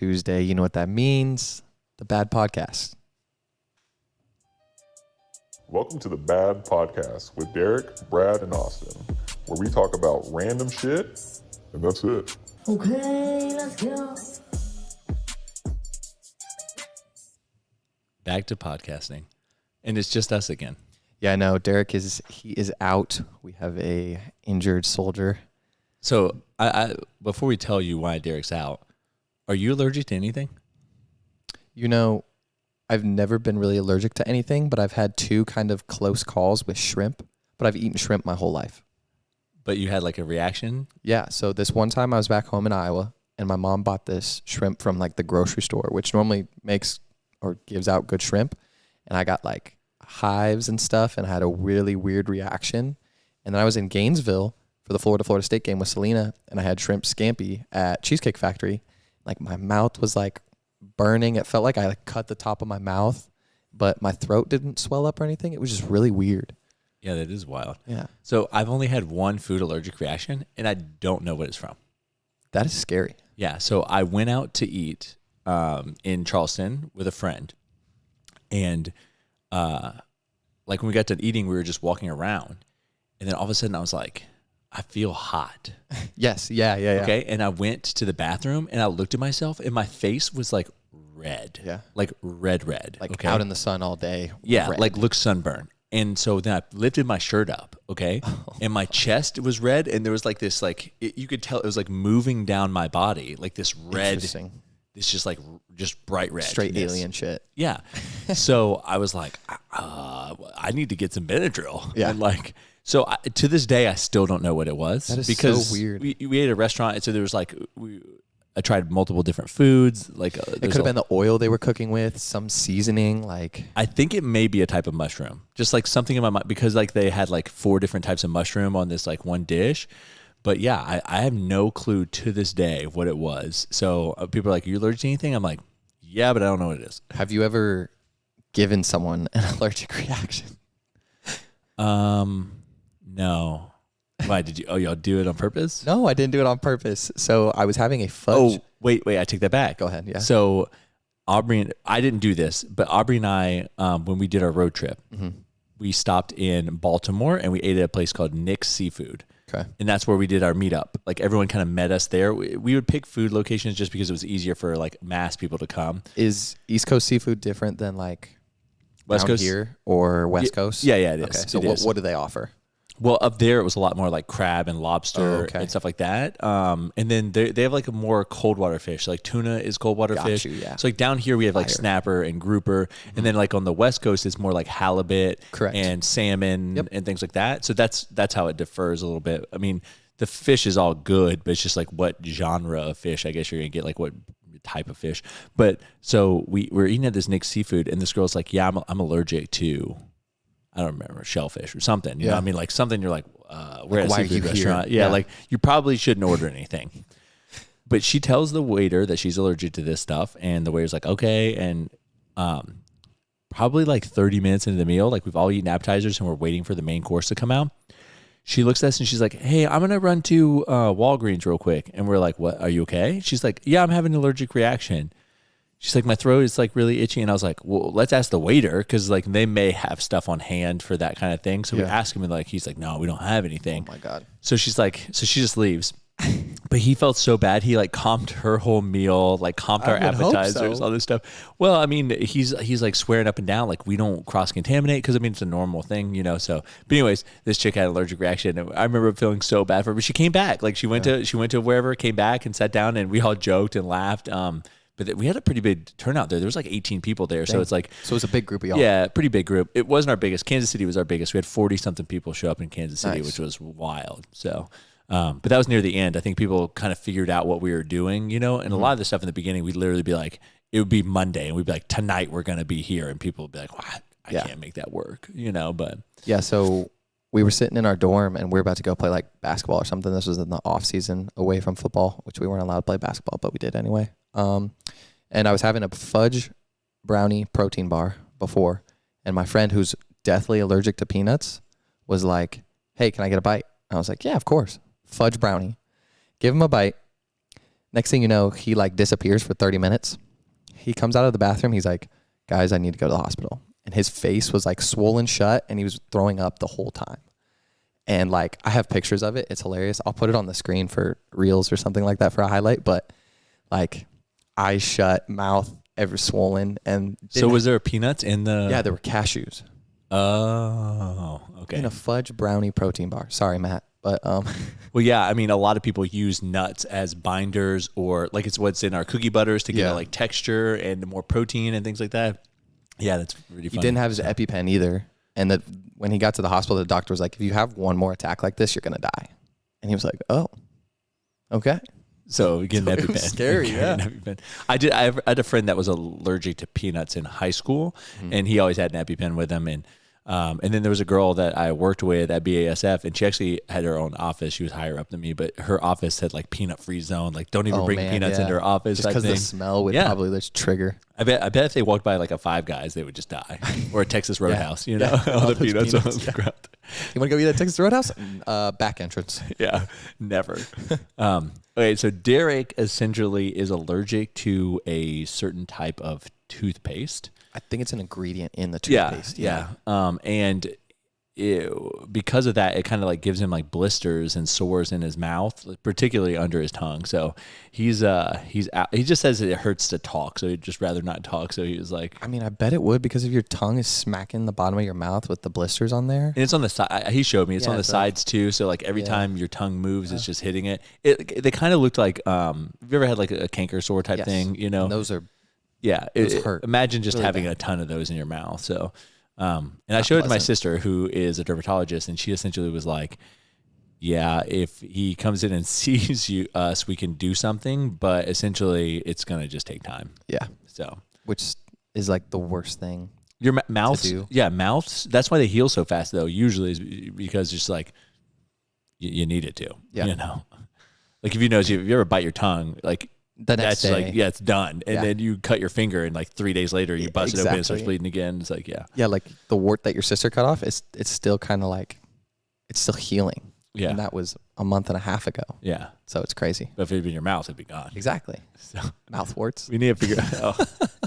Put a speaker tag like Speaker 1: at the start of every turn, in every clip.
Speaker 1: Tuesday. You know what that means? The B.A.D podcast.
Speaker 2: Welcome to the B.A.D podcast with Derek, Brad, and Austin, where we talk about random shit, and that's it.
Speaker 3: Okay, let's go.
Speaker 4: Back to podcasting, and it's just us again.
Speaker 1: Yeah, I know. Derek is out. We have a injured soldier.
Speaker 4: So I before we tell you why Derek's out, are you allergic to anything?
Speaker 1: You know, I've never been really allergic to anything, but I've had two kind of close calls with shrimp, but I've eaten shrimp my whole life.
Speaker 4: But you had like a reaction?
Speaker 1: Yeah, so this one time I was back home in Iowa, and my mom bought this shrimp from like the grocery store, which normally makes or gives out good shrimp, and I got like hives and stuff, and I had a really weird reaction. And then I was in Gainesville for the Florida State game with Selena, and I had shrimp scampi at Cheesecake Factory. Like my mouth was like burning. It felt like I cut the top of my mouth, but my throat didn't swell up or anything. It was just really weird.
Speaker 4: Yeah, that is wild.
Speaker 1: Yeah.
Speaker 4: So I've only had one food allergic reaction, and I don't know what it's from.
Speaker 1: That is scary.
Speaker 4: Yeah, so I went out to eat in Charleston with a friend, and like when we got done eating, we were just walking around, and then all of a sudden I was like, I feel hot.
Speaker 1: Yes. Yeah.
Speaker 4: Okay. And I went to the bathroom and I looked at myself and my face was like red.
Speaker 1: Yeah.
Speaker 4: Like red.
Speaker 1: Like
Speaker 4: okay?
Speaker 1: out in the sun all day.
Speaker 4: Yeah.
Speaker 1: red.
Speaker 4: Like looked sunburned. And so then I lifted my shirt up. Okay. And my chest was red. And there was like this, like, you could tell it was like moving down my body. Like this red,
Speaker 1: Interesting.
Speaker 4: this just bright red.
Speaker 1: Straight alien shit.
Speaker 4: Yeah. So I was like, I need to get some Benadryl.
Speaker 1: Yeah.
Speaker 4: And like, so to this day, I still don't know what it was.
Speaker 1: That is
Speaker 4: because
Speaker 1: so weird.
Speaker 4: We ate at a restaurant, and so there was like, I tried multiple different foods. Like
Speaker 1: It could have been the oil they were cooking with, some seasoning. Like
Speaker 4: I think it may be a type of mushroom, just like something in my mind, because like they had like 4 different types of mushroom on this like one dish. But yeah, I have no clue to this day what it was. So people are like, "Are you allergic to anything?" I'm like, "Yeah, but I don't know what it is."
Speaker 1: have you ever given someone an allergic reaction?
Speaker 4: No. Why did you? Oh, y'all do it on purpose?
Speaker 1: No, I didn't do it on purpose. So I was having a fudge.
Speaker 4: Oh, wait, I take that back.
Speaker 1: Go ahead. Yeah.
Speaker 4: So Aubrey and I didn't do this, but Aubrey and I, when we did our road trip, we stopped in Baltimore and we ate at a place called Nick's Seafood.
Speaker 1: Okay.
Speaker 4: And that's where we did our meetup. Like everyone kind of met us there. We would pick food locations just because it was easier for like mass people to come.
Speaker 1: Is East Coast seafood different than like
Speaker 4: West
Speaker 1: down
Speaker 4: Coast
Speaker 1: here or West Coast?
Speaker 4: Yeah, it is.
Speaker 1: Okay. So
Speaker 4: It is.
Speaker 1: what do they offer?
Speaker 4: Well, up there it was a lot more like crab and lobster and stuff like that. And then they have like a more cold water fish. Like tuna is cold water fish.
Speaker 1: Yeah.
Speaker 4: So like down here we have like snapper and grouper, and then like on the West Coast it's more like halibut and salmon and things like that. So that's how it differs a little bit. I mean, the fish is all good, but it's just like what genre of fish I guess you're gonna get, like what type of fish. But so we're eating at this Nick's Seafood, and this girl's like, "Yeah, I'm allergic to." I don't remember, shellfish or something. You know what I mean? Like something you're like, we're at a seafood restaurant. Yeah, like you probably shouldn't order anything. But she tells the waiter that she's allergic to this stuff, and the waiter's like, okay. And probably like 30 minutes into the meal, like we've all eaten appetizers and we're waiting for the main course to come out. She looks at us and she's like, hey, I'm going to run to Walgreens real quick. And we're like, what? Are you okay? She's like, yeah, I'm having an allergic reaction. She's like, my throat is like really itchy. And I was like, well, let's ask the waiter, because like they may have stuff on hand for that kind of thing. So we ask him, and like he's like, no, we don't have anything.
Speaker 1: Oh my God.
Speaker 4: So she's like, so she just leaves. But he felt so bad. He like comped her whole meal, like comped our appetizers, all this stuff. Well, I mean, he's like swearing up and down, like we don't cross contaminate, because I mean it's a normal thing, you know. So, but anyways, this chick had an allergic reaction, and I remember feeling so bad for her. But she came back, like she went to wherever, came back and sat down, and we all joked and laughed. But we had a pretty big turnout there. There was like 18 people there. Dang. So it's like...
Speaker 1: So it was a big group of y'all.
Speaker 4: Yeah, pretty big group. It wasn't our biggest. Kansas City was our biggest. We had 40-something people show up in Kansas City, which was wild. So, but that was near the end. I think people kind of figured out what we were doing, you know? And a lot of the stuff in the beginning, we'd literally be like, it would be Monday, and we'd be like, tonight we're going to be here. And people would be like, what? I can't make that work, you know? But...
Speaker 1: Yeah, so we were sitting in our dorm, and we were about to go play like basketball or something. This was in the off season away from football, which we weren't allowed to play basketball, but we did anyway. And I was having a fudge brownie protein bar before, and my friend, who's deathly allergic to peanuts, was like, hey, can I get a bite? And I was like, yeah, of course. Fudge brownie. Give him a bite. Next thing you know, he like disappears for 30 minutes. He comes out of the bathroom. He's like, guys, I need to go to the hospital. And his face was like swollen shut and he was throwing up the whole time. And like, I have pictures of it. It's hilarious. I'll put it on the screen for reels or something like that for a highlight. But like, eyes shut, mouth ever swollen. And
Speaker 4: so was there peanuts in the?
Speaker 1: Yeah, there were cashews.
Speaker 4: Oh, okay.
Speaker 1: In a fudge brownie protein bar. Sorry, Matt. But
Speaker 4: well, yeah, I mean, a lot of people use nuts as binders, or like it's what's in our cookie butters to get like texture and more protein and things like that. Yeah, that's really funny.
Speaker 1: He didn't have his EpiPen either. And when he got to the hospital, the doctor was like, if you have one more attack like this, you're going to die. And he was like, oh, okay.
Speaker 4: So get an EpiPen.
Speaker 1: It was scary, yeah.
Speaker 4: I had a friend that was allergic to peanuts in high school, and he always had an EpiPen with him. And then there was a girl that I worked with at BASF, and she actually had her own office. She was higher up than me, but her office had like peanut free zone. Like, don't even bring peanuts into her office.
Speaker 1: Just because the smell would probably just trigger.
Speaker 4: I bet if they walked by like a Five Guys, they would just die. Or a Texas Roadhouse, you know, all the peanuts on the ground.
Speaker 1: You want to go eat at Texas Roadhouse? Back entrance.
Speaker 4: Yeah, never. Okay, so Derek essentially is allergic to a certain type of toothpaste.
Speaker 1: I think it's an ingredient in the toothpaste.
Speaker 4: Yeah. And because of that, it kind of like gives him like blisters and sores in his mouth, particularly under his tongue. So he's out. He just says it hurts to talk, so he'd just rather not talk. So he was like,
Speaker 1: I mean, I bet it would, because if your tongue is smacking the bottom of your mouth with the blisters on there.
Speaker 4: And it's on the side. He showed me it's on the sides too. So like every time your tongue moves, it's just hitting it. They kind of looked like, have you ever had like a canker sore type thing? You know,
Speaker 1: and those are.
Speaker 4: Yeah, it hurt. Imagine just really having a ton of those in your mouth. So, and I showed it to my sister, who is a dermatologist, and she essentially was like, "Yeah, if he comes in and sees us, we can do something, but essentially, it's gonna just take time."
Speaker 1: Yeah.
Speaker 4: So,
Speaker 1: which is like the worst thing.
Speaker 4: Your mouths, mouths. That's why they heal so fast, though. Usually, is because just like you need it to. Yeah. You know, like if you ever bite your tongue, like.
Speaker 1: The next day.
Speaker 4: Like, it's done. And then you cut your finger, and like 3 days later, you bust it open and it starts bleeding again. It's like, yeah,
Speaker 1: like the wart that your sister cut off, it's still kind of like, it's still healing.
Speaker 4: Yeah.
Speaker 1: And that was a month and a half ago.
Speaker 4: Yeah.
Speaker 1: So it's crazy.
Speaker 4: But if it'd been your mouth, it'd be gone.
Speaker 1: Exactly. So mouth warts.
Speaker 4: We need to figure out.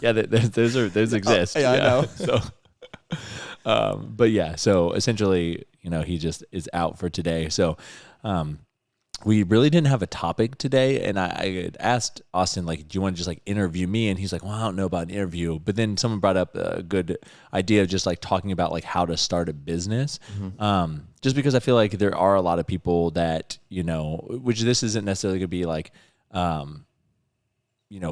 Speaker 4: Those exist.
Speaker 1: I know.
Speaker 4: So, but yeah, so essentially, he just is out for today. So, we really didn't have a topic today, and I had asked Austin, like, do you want to just like interview me? And he's like, well, I don't know about an interview. But then someone brought up a good idea of just like talking about like how to start a business. Just because I feel like there are a lot of people that, which this isn't necessarily going to be like,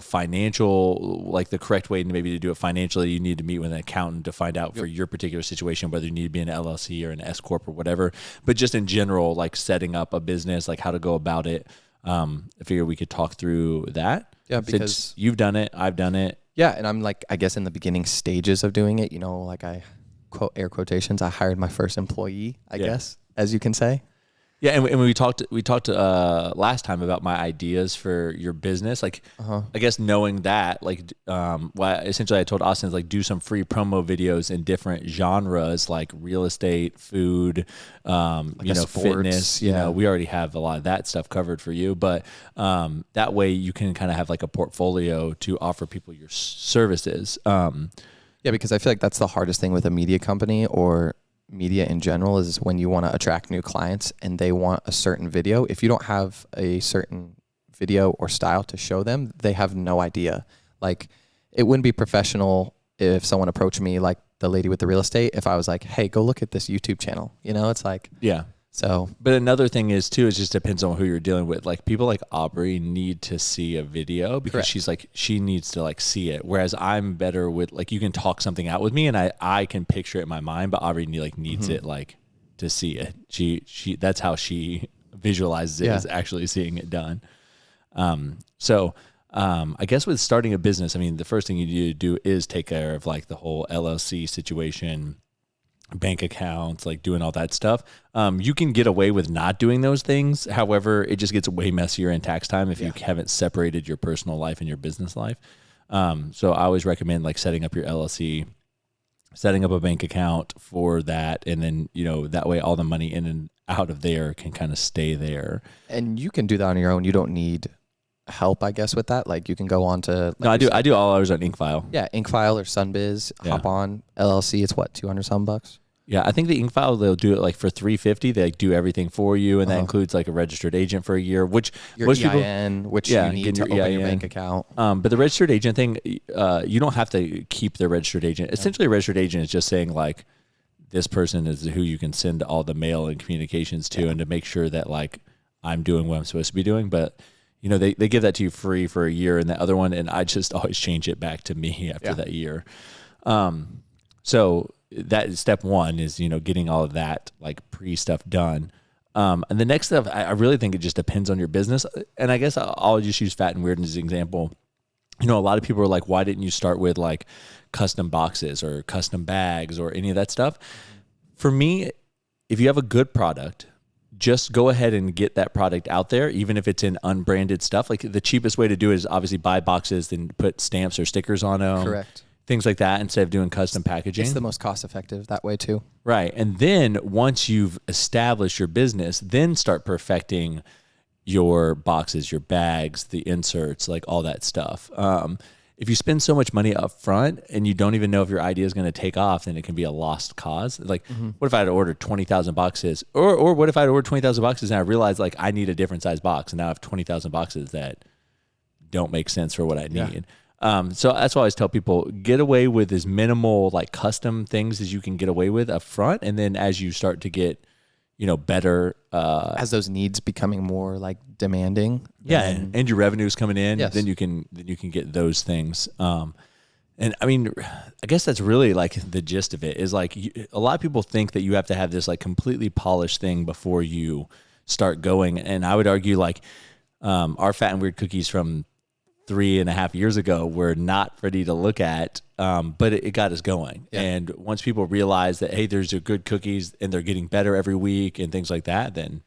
Speaker 4: financial, like the correct way maybe to do it financially, you need to meet with an accountant to find out for your particular situation, whether you need to be an LLC or an S Corp or whatever. But just in general, like setting up a business, like how to go about it. I figure we could talk through that.
Speaker 1: Yeah, because
Speaker 4: since you've done it, I've done it.
Speaker 1: Yeah, and I'm like, I guess in the beginning stages of doing it, like I quote air quotations, I hired my first employee, I guess, as you can say.
Speaker 4: Yeah, and we talked last time about my ideas for your business. Like, I guess knowing that, like, essentially I told Austin, like, do some free promo videos in different genres, like real estate, food, sports, fitness. We already have a lot of that stuff covered for you. But that way you can kind of have like a portfolio to offer people your services.
Speaker 1: Yeah, because I feel like that's the hardest thing with a media company or media in general is when you want to attract new clients and they want a certain video. If you don't have a certain video or style to show them, they have no idea. Like, it wouldn't be professional if someone approached me, like the lady with the real estate, if I was like, hey, go look at this YouTube channel. It's like,
Speaker 4: yeah.
Speaker 1: So,
Speaker 4: but another thing is too, it just depends on who you're dealing with. Like people like Aubrey need to see a video because she needs to like see it. Whereas I'm better with like, you can talk something out with me and I can picture it in my mind, but Aubrey needs it like to see it. She that's how she visualizes it, is actually seeing it done. So I guess with starting a business, I mean, the first thing you need to do is take care of like the whole LLC situation, bank accounts, like doing all that stuff. You can get away with not doing those things. However, it just gets way messier in tax time if you haven't separated your personal life and your business life. So I always recommend like setting up your LLC, setting up a bank account for that. And then, that way all the money in and out of there can kind of stay there.
Speaker 1: And you can do that on your own. You don't need help, I guess, with that. Like you can go on to. Like
Speaker 4: No, I do all ours on Inkfile.
Speaker 1: Yeah, Inkfile or Sunbiz. Hop on LLC. It's what, $200
Speaker 4: Yeah, I think the Inkfile, they'll do it like for $350. They do everything for you, and that includes like a registered agent for a year, which
Speaker 1: your
Speaker 4: most
Speaker 1: EIN, which you need to open your bank account.
Speaker 4: But the registered agent thing, you don't have to keep the registered agent. Essentially, a registered agent is just saying like, this person is who you can send all the mail and communications to, and to make sure that like I'm doing what I'm supposed to be doing. But they give that to you free for a year, and the other one, and I just always change it back to me after that year. So that is step one is, getting all of that like pre-stuff done. And the next stuff, I really think it just depends on your business. And I guess I'll just use Fat and Weird as an example. A lot of people are like, why didn't you start with like custom boxes or custom bags or any of that stuff? For me, if you have a good product, just go ahead and get that product out there, even if it's in unbranded stuff. Like the cheapest way to do it is obviously buy boxes, then put stamps or stickers on them.
Speaker 1: Correct.
Speaker 4: Things like that instead of doing custom packaging.
Speaker 1: It's the most cost effective that way too.
Speaker 4: Right. And then once you've established your business, then start perfecting your boxes, your bags, the inserts, like all that stuff. If you spend so much money up front and you don't even know if your idea is going to take off, then it can be a lost cause. Like, what if I had ordered 20,000 boxes? Or what if I had ordered 20,000 boxes and I realized like I need a different size box, and now I have 20,000 boxes that don't make sense for what I need. So that's why I always tell people, get away with as minimal like custom things as you can get away with up front. And then as you start to get, better.
Speaker 1: As those needs becoming more like demanding.
Speaker 4: And your revenue's coming in,
Speaker 1: Yes.
Speaker 4: then you can get those things. And I mean, I guess that's really like the gist of it is like a lot of people think that you have to have this like completely polished thing before you start going. And I would argue like our Fat and Weird cookies from 3.5 years ago were not pretty to look at, but it got us going. Yeah. And once people realize that, hey, there's your good cookies and they're getting better every week and things like that, then,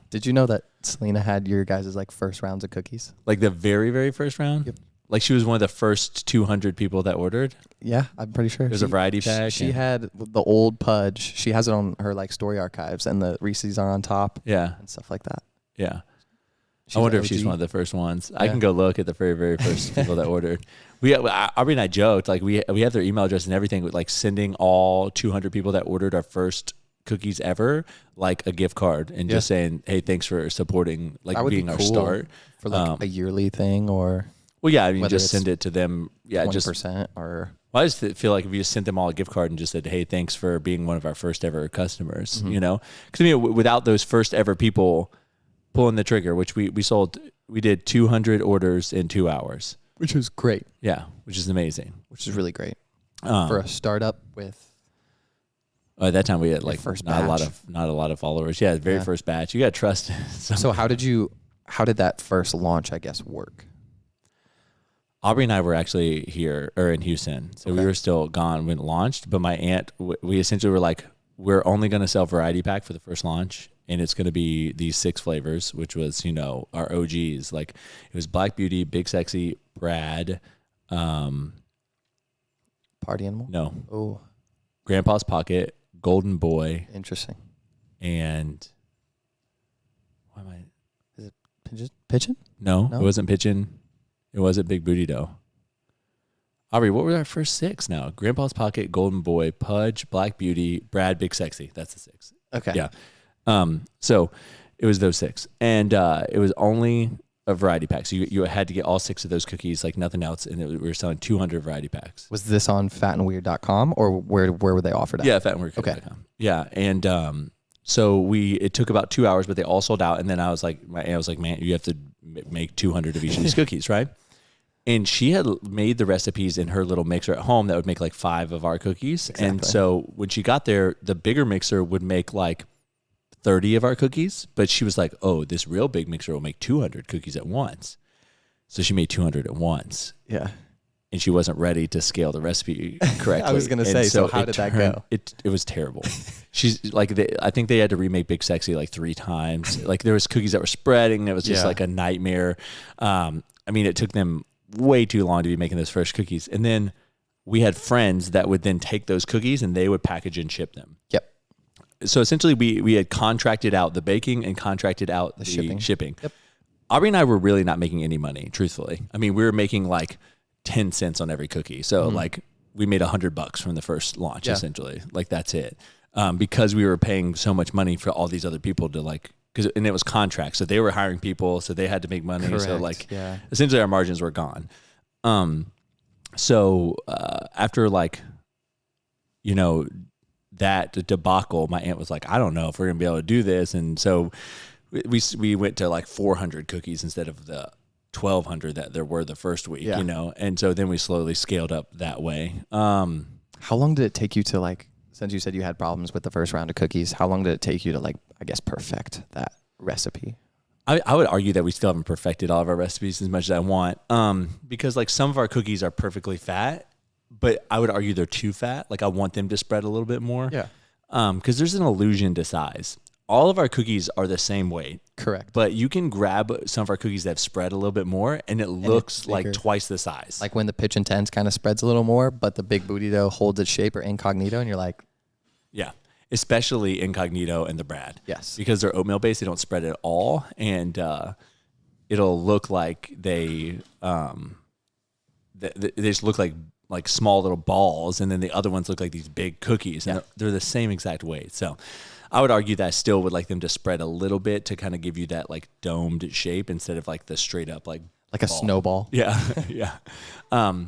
Speaker 1: Did you know that Selena had your guys' like first rounds of cookies?
Speaker 4: Like the very, very first round?
Speaker 1: Yep.
Speaker 4: Like she was one of the first 200 people that ordered?
Speaker 1: Yeah, I'm pretty sure.
Speaker 4: It was a variety pack?
Speaker 1: She had the old Pudge. She has it on her like story archives, and the Reese's are on top.
Speaker 4: Yeah.
Speaker 1: And stuff like that.
Speaker 4: Yeah. I wonder if she's one of the first ones. Yeah. I can go look at the very, very first people that ordered. Aubrey and I joked, like we have their email address and everything, with like sending all 200 people that ordered our first cookies ever, like a gift card, and just saying, hey, thanks for supporting, like being our start.
Speaker 1: For like a yearly thing, or...
Speaker 4: Well, yeah, I mean, just send it to them. Yeah,
Speaker 1: 20% or...
Speaker 4: Well, I just feel like if you just sent them all a gift card and just said, hey, thanks for being one of our first ever customers, Because I mean, without those first ever people pulling the trigger, which we did 200 orders in 2 hours.
Speaker 1: Which is great.
Speaker 4: Yeah, which is amazing.
Speaker 1: Which is really great. For a startup with...
Speaker 4: At that time we had like not a lot of followers. Yeah, the very first batch. You got to trust.
Speaker 1: So how did that first launch, I guess, work?
Speaker 4: Aubrey and I were actually here or in Houston. So we were still gone when it launched, but my aunt, we essentially were like, we're only going to sell variety pack for the first launch. And it's going to be these 6 flavors, which was, our OGs. Like it was Black Beauty, Big Sexy, Brad.
Speaker 1: Party Animal?
Speaker 4: No.
Speaker 1: Oh.
Speaker 4: Grandpa's Pocket, Golden Boy.
Speaker 1: Interesting.
Speaker 4: And
Speaker 1: Is it Pigeon?
Speaker 4: No, it wasn't Pigeon. It wasn't Big Booty Dough. Aubrey, what were our first 6 now? Grandpa's Pocket, Golden Boy, Pudge, Black Beauty, Brad, Big Sexy. That's the 6.
Speaker 1: Okay.
Speaker 4: Yeah. So it was those 6, and it was only a variety pack. So you had to get all 6 of those cookies, like nothing else, and we were selling 200 variety packs.
Speaker 1: Was this on fatandweird.com or where were they offered at?
Speaker 4: Yeah, fatandweird.com. Okay. Yeah, and so it took about 2 hours, but they all sold out. And then I was like, man, you have to make 200 of each of these cookies, right? And she had made the recipes in her little mixer at home that would make like 5 of our cookies. Exactly. And so when she got there, the bigger mixer would make like 30 of our cookies, but she was like, oh, this real big mixer will make 200 cookies at once. So she made 200 at once.
Speaker 1: Yeah.
Speaker 4: And she wasn't ready to scale the recipe correctly.
Speaker 1: I was going to say, so how did that go?
Speaker 4: It was terrible. She's like, I think they had to remake Big Sexy like 3 times. Like there was cookies that were spreading. It was just like a nightmare. I mean, it took them way too long to be making those fresh cookies. And then we had friends that would then take those cookies and they would package and ship them.
Speaker 1: Yep.
Speaker 4: So essentially we had contracted out the baking and contracted out the shipping. Yep. Aubrey and I were really not making any money, truthfully. I mean, we were making like 10 cents on every cookie. So like we made $100 from the first launch, essentially. Like that's it. Because we were paying so much money for all these other people to like, and it was contracts. So they were hiring people, so they had to make money.
Speaker 1: Correct.
Speaker 4: So like, essentially our margins were gone. So after like, you know, that debacle, my aunt was like, I don't know if we're going to be able to do this. And so we went to like 400 cookies instead of the 1,200 that there were the first week, you know? And so then we slowly scaled up that way.
Speaker 1: How long did it take you to like, since you said you had problems with the first round of cookies, how long did it take you to like, I guess, perfect that recipe?
Speaker 4: I would argue that we still haven't perfected all of our recipes as much as I want. Because like some of our cookies are perfectly fat, but I would argue they're too fat. Like I want them to spread a little bit more.
Speaker 1: Yeah.
Speaker 4: Because there's an illusion to size. All of our cookies are the same weight.
Speaker 1: Correct.
Speaker 4: But you can grab some of our cookies that have spread a little bit more and it looks like twice the size.
Speaker 1: Like when the pitch intense kind of spreads a little more, but the big booty dough holds its shape, or incognito, and you're like...
Speaker 4: Yeah. Especially incognito and the B.A.D.
Speaker 1: Yes.
Speaker 4: Because they're oatmeal based, they don't spread at all. And it'll look like they just look like small little balls, and then the other ones look like these big cookies, and they're the same exact weight. So I would argue that I still would like them to spread a little bit to kind of give you that like domed shape instead of like the straight up like
Speaker 1: a snowball.
Speaker 4: Yeah. Yeah.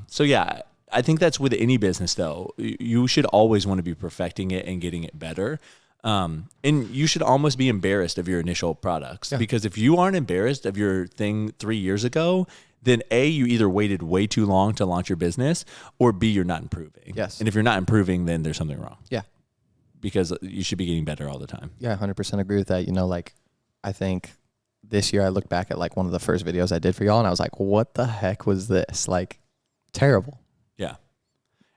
Speaker 4: So yeah, I think that's with any business though. You should always want to be perfecting it and getting it better. And you should almost be embarrassed of your initial products, because if you aren't embarrassed of your thing 3 years ago, then A, you either waited way too long to launch your business, or B, you're not improving.
Speaker 1: Yes.
Speaker 4: And if you're not improving, then there's something wrong.
Speaker 1: Yeah.
Speaker 4: Because you should be getting better all the time.
Speaker 1: Yeah, 100% agree with that. You know, like, I think this year I look back at like one of the first videos I did for y'all, and I was like, what the heck was this? Like, terrible.
Speaker 4: Yeah.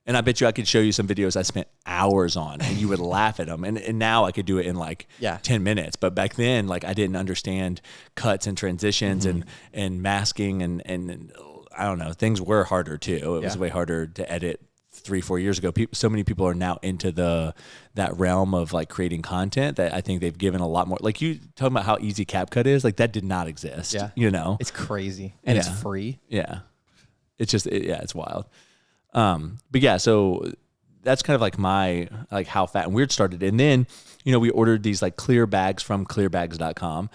Speaker 4: And I bet you I could show you some videos I spent hours on, and you would laugh at them. And now I could do it in like 10 minutes. But back then, like I didn't understand cuts and transitions and masking and I don't know, things were harder too. It was way harder to edit 3-4 years ago. So many people are now into that realm of like creating content that I think they've given a lot more. Like you talking about how easy CapCut is, like that did not exist. Yeah. You know,
Speaker 1: it's crazy and it's free.
Speaker 4: Yeah. It's just, it's wild. But yeah, so that's kind of like my, like how Fat and Weird started. And then, you know, we ordered these like clear bags from clearbags.com.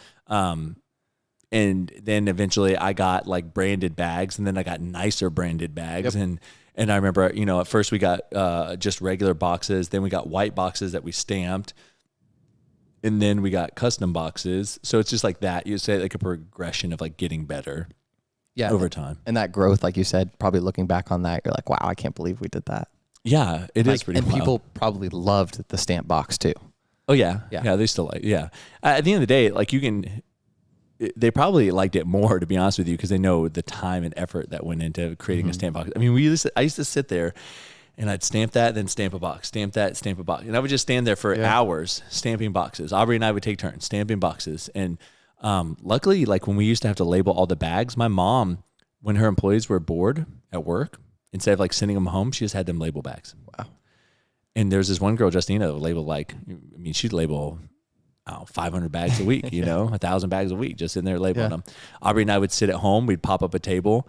Speaker 4: And then eventually I got like branded bags, and then I got nicer branded bags. And I remember, you know, at first we got, just regular boxes. Then we got white boxes that we stamped, and then we got custom boxes. So it's just like that. You say like a progression of like getting better. Yeah, over time.
Speaker 1: And that growth, like you said, probably looking back on that, you're like, wow, I can't believe we did that.
Speaker 4: Yeah, it is pretty
Speaker 1: wild. And people probably loved the stamp box too.
Speaker 4: Oh, yeah. Yeah, they still like At the end of the day, like they probably liked it more, to be honest with you, because they know the time and effort that went into creating a stamp box. I mean, I used to sit there and I'd stamp that, then stamp a box, stamp that, stamp a box. And I would just stand there for hours stamping boxes. Aubrey and I would take turns stamping boxes. And luckily, like when we used to have to label all the bags, my mom, when her employees were bored at work, instead of like sending them home, she just had them label bags.
Speaker 1: Wow.
Speaker 4: And there's this one girl, Justina, that would label she'd label 500 bags a week, you know, 1,000 bags a week, just in there labeling them. Aubrey and I would sit at home. We'd pop up a table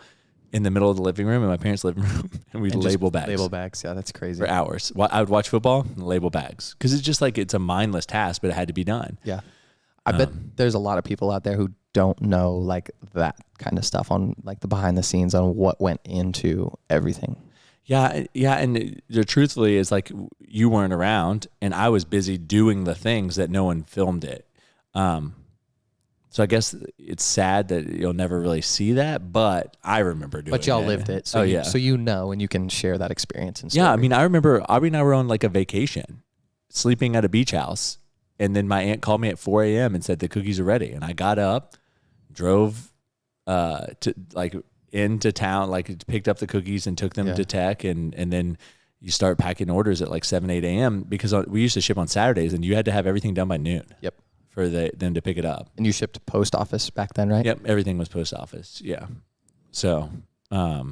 Speaker 4: in the middle of the living room, in my parents' living room, and we'd label bags.
Speaker 1: Label bags, yeah, that's crazy.
Speaker 4: For hours. I would watch football and label bags, because it's just like, it's a mindless task, but it had to be done.
Speaker 1: Yeah. I bet there's a lot of people out there who don't know like that kind of stuff on like the behind the scenes on what went into everything.
Speaker 4: Yeah. And truthfully is like you weren't around, and I was busy doing the things that no one filmed it. So I guess it's sad that you'll never really see that, but I remember doing it.
Speaker 1: But y'all lived it. So so you know, and you can share that experience and stuff.
Speaker 4: Yeah. I mean, I remember Aubrey and I were on like a vacation, sleeping at a beach house. And then my aunt called me at 4 a.m. and said the cookies are ready. And I got up, drove to like into town, like picked up the cookies and took them to tech. And then you start packing orders at like 7, 8 a.m. because we used to ship on Saturdays, and you had to have everything done by noon.
Speaker 1: Yep.
Speaker 4: For them to pick it up.
Speaker 1: And you shipped post office back then, right?
Speaker 4: Yep. Everything was post office. Yeah. So, I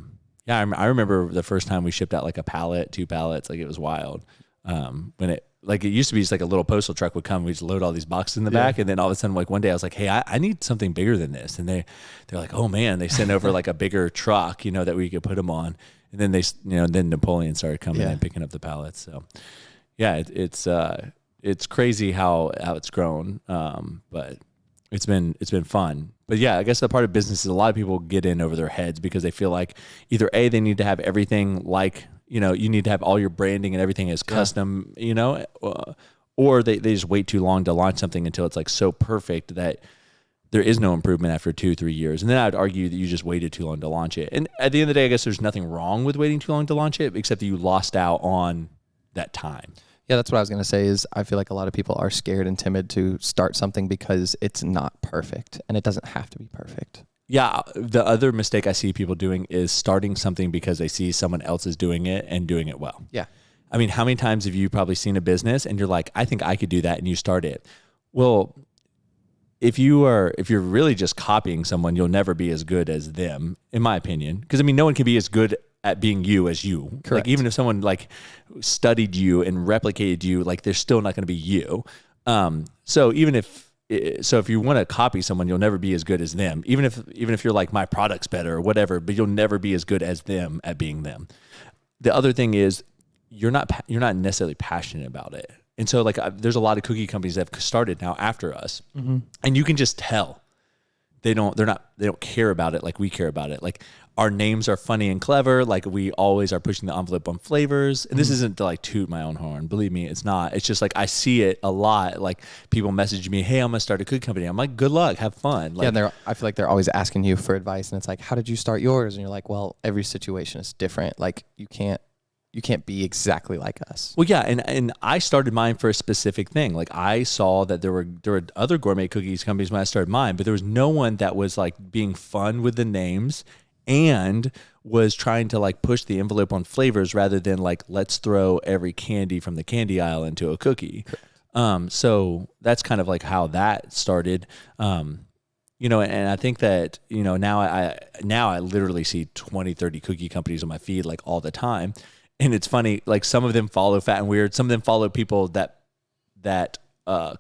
Speaker 4: remember the first time we shipped out like a pallet, 2 pallets, like it was wild. When it like it used to be just like a little postal truck would come. We just load all these boxes in the back. And then all of a sudden, like one day I was like, hey, I need something bigger than this. And they're like, oh man, they sent over like a bigger truck, that we could put them on. And then then Napoleon started coming and picking up the pallets. So yeah, it's crazy how it's grown. But it's been fun. But yeah, I guess the part of business is a lot of people get in over their heads because they feel like either A, they need to have everything like, you need to have all your branding and everything is custom, or they just wait too long to launch something until it's like so perfect that there is no improvement after 2-3 years. And then I'd argue that you just waited too long to launch it. And at the end of the day, I guess there's nothing wrong with waiting too long to launch it, except that you lost out on that time.
Speaker 1: Yeah, that's what I was going to say is I feel like a lot of people are scared and timid to start something because it's not perfect, and it doesn't have to be perfect.
Speaker 4: Yeah, the other mistake I see people doing is starting something because they see someone else is doing it and doing it well.
Speaker 1: Yeah.
Speaker 4: I mean, how many times have you probably seen a business and you're like, I think I could do that, and you start it? Well, if you're really just copying someone, you'll never be as good as them, in my opinion. Because I mean, no one can be as good at being you as you.
Speaker 1: Correct.
Speaker 4: Like even if someone like studied you and replicated you, like they're still not going to be you. So if you want to copy someone, you'll never be as good as them. Even if you're like, my product's better or whatever, but you'll never be as good as them at being them. The other thing is you're not necessarily passionate about it. And so like there's a lot of cookie companies that have started now after us, and you can just tell they don't care about it like we care about it. Like our names are funny and clever. Like we always are pushing the envelope on flavors. And this isn't to like toot my own horn. Believe me, it's not. It's just like I see it a lot. Like people message me, hey, I'm gonna start a cookie company. I'm like, good luck, have fun. Like,
Speaker 1: and I feel like they're always asking you for advice, and it's like, how did you start yours? And you're like, well, every situation is different. Like you can't be exactly like us.
Speaker 4: Well, yeah, and I started mine for a specific thing. Like I saw that there were other gourmet cookies companies when I started mine, but there was no one that was like being fun with the names and was trying to like push the envelope on flavors rather than like, let's throw every candy from the candy aisle into a cookie. So that's kind of like how that started. And I think that, now I literally see 20, 30 cookie companies on my feed like all the time. And it's funny, like some of them follow Fat and Weird. Some of them follow people that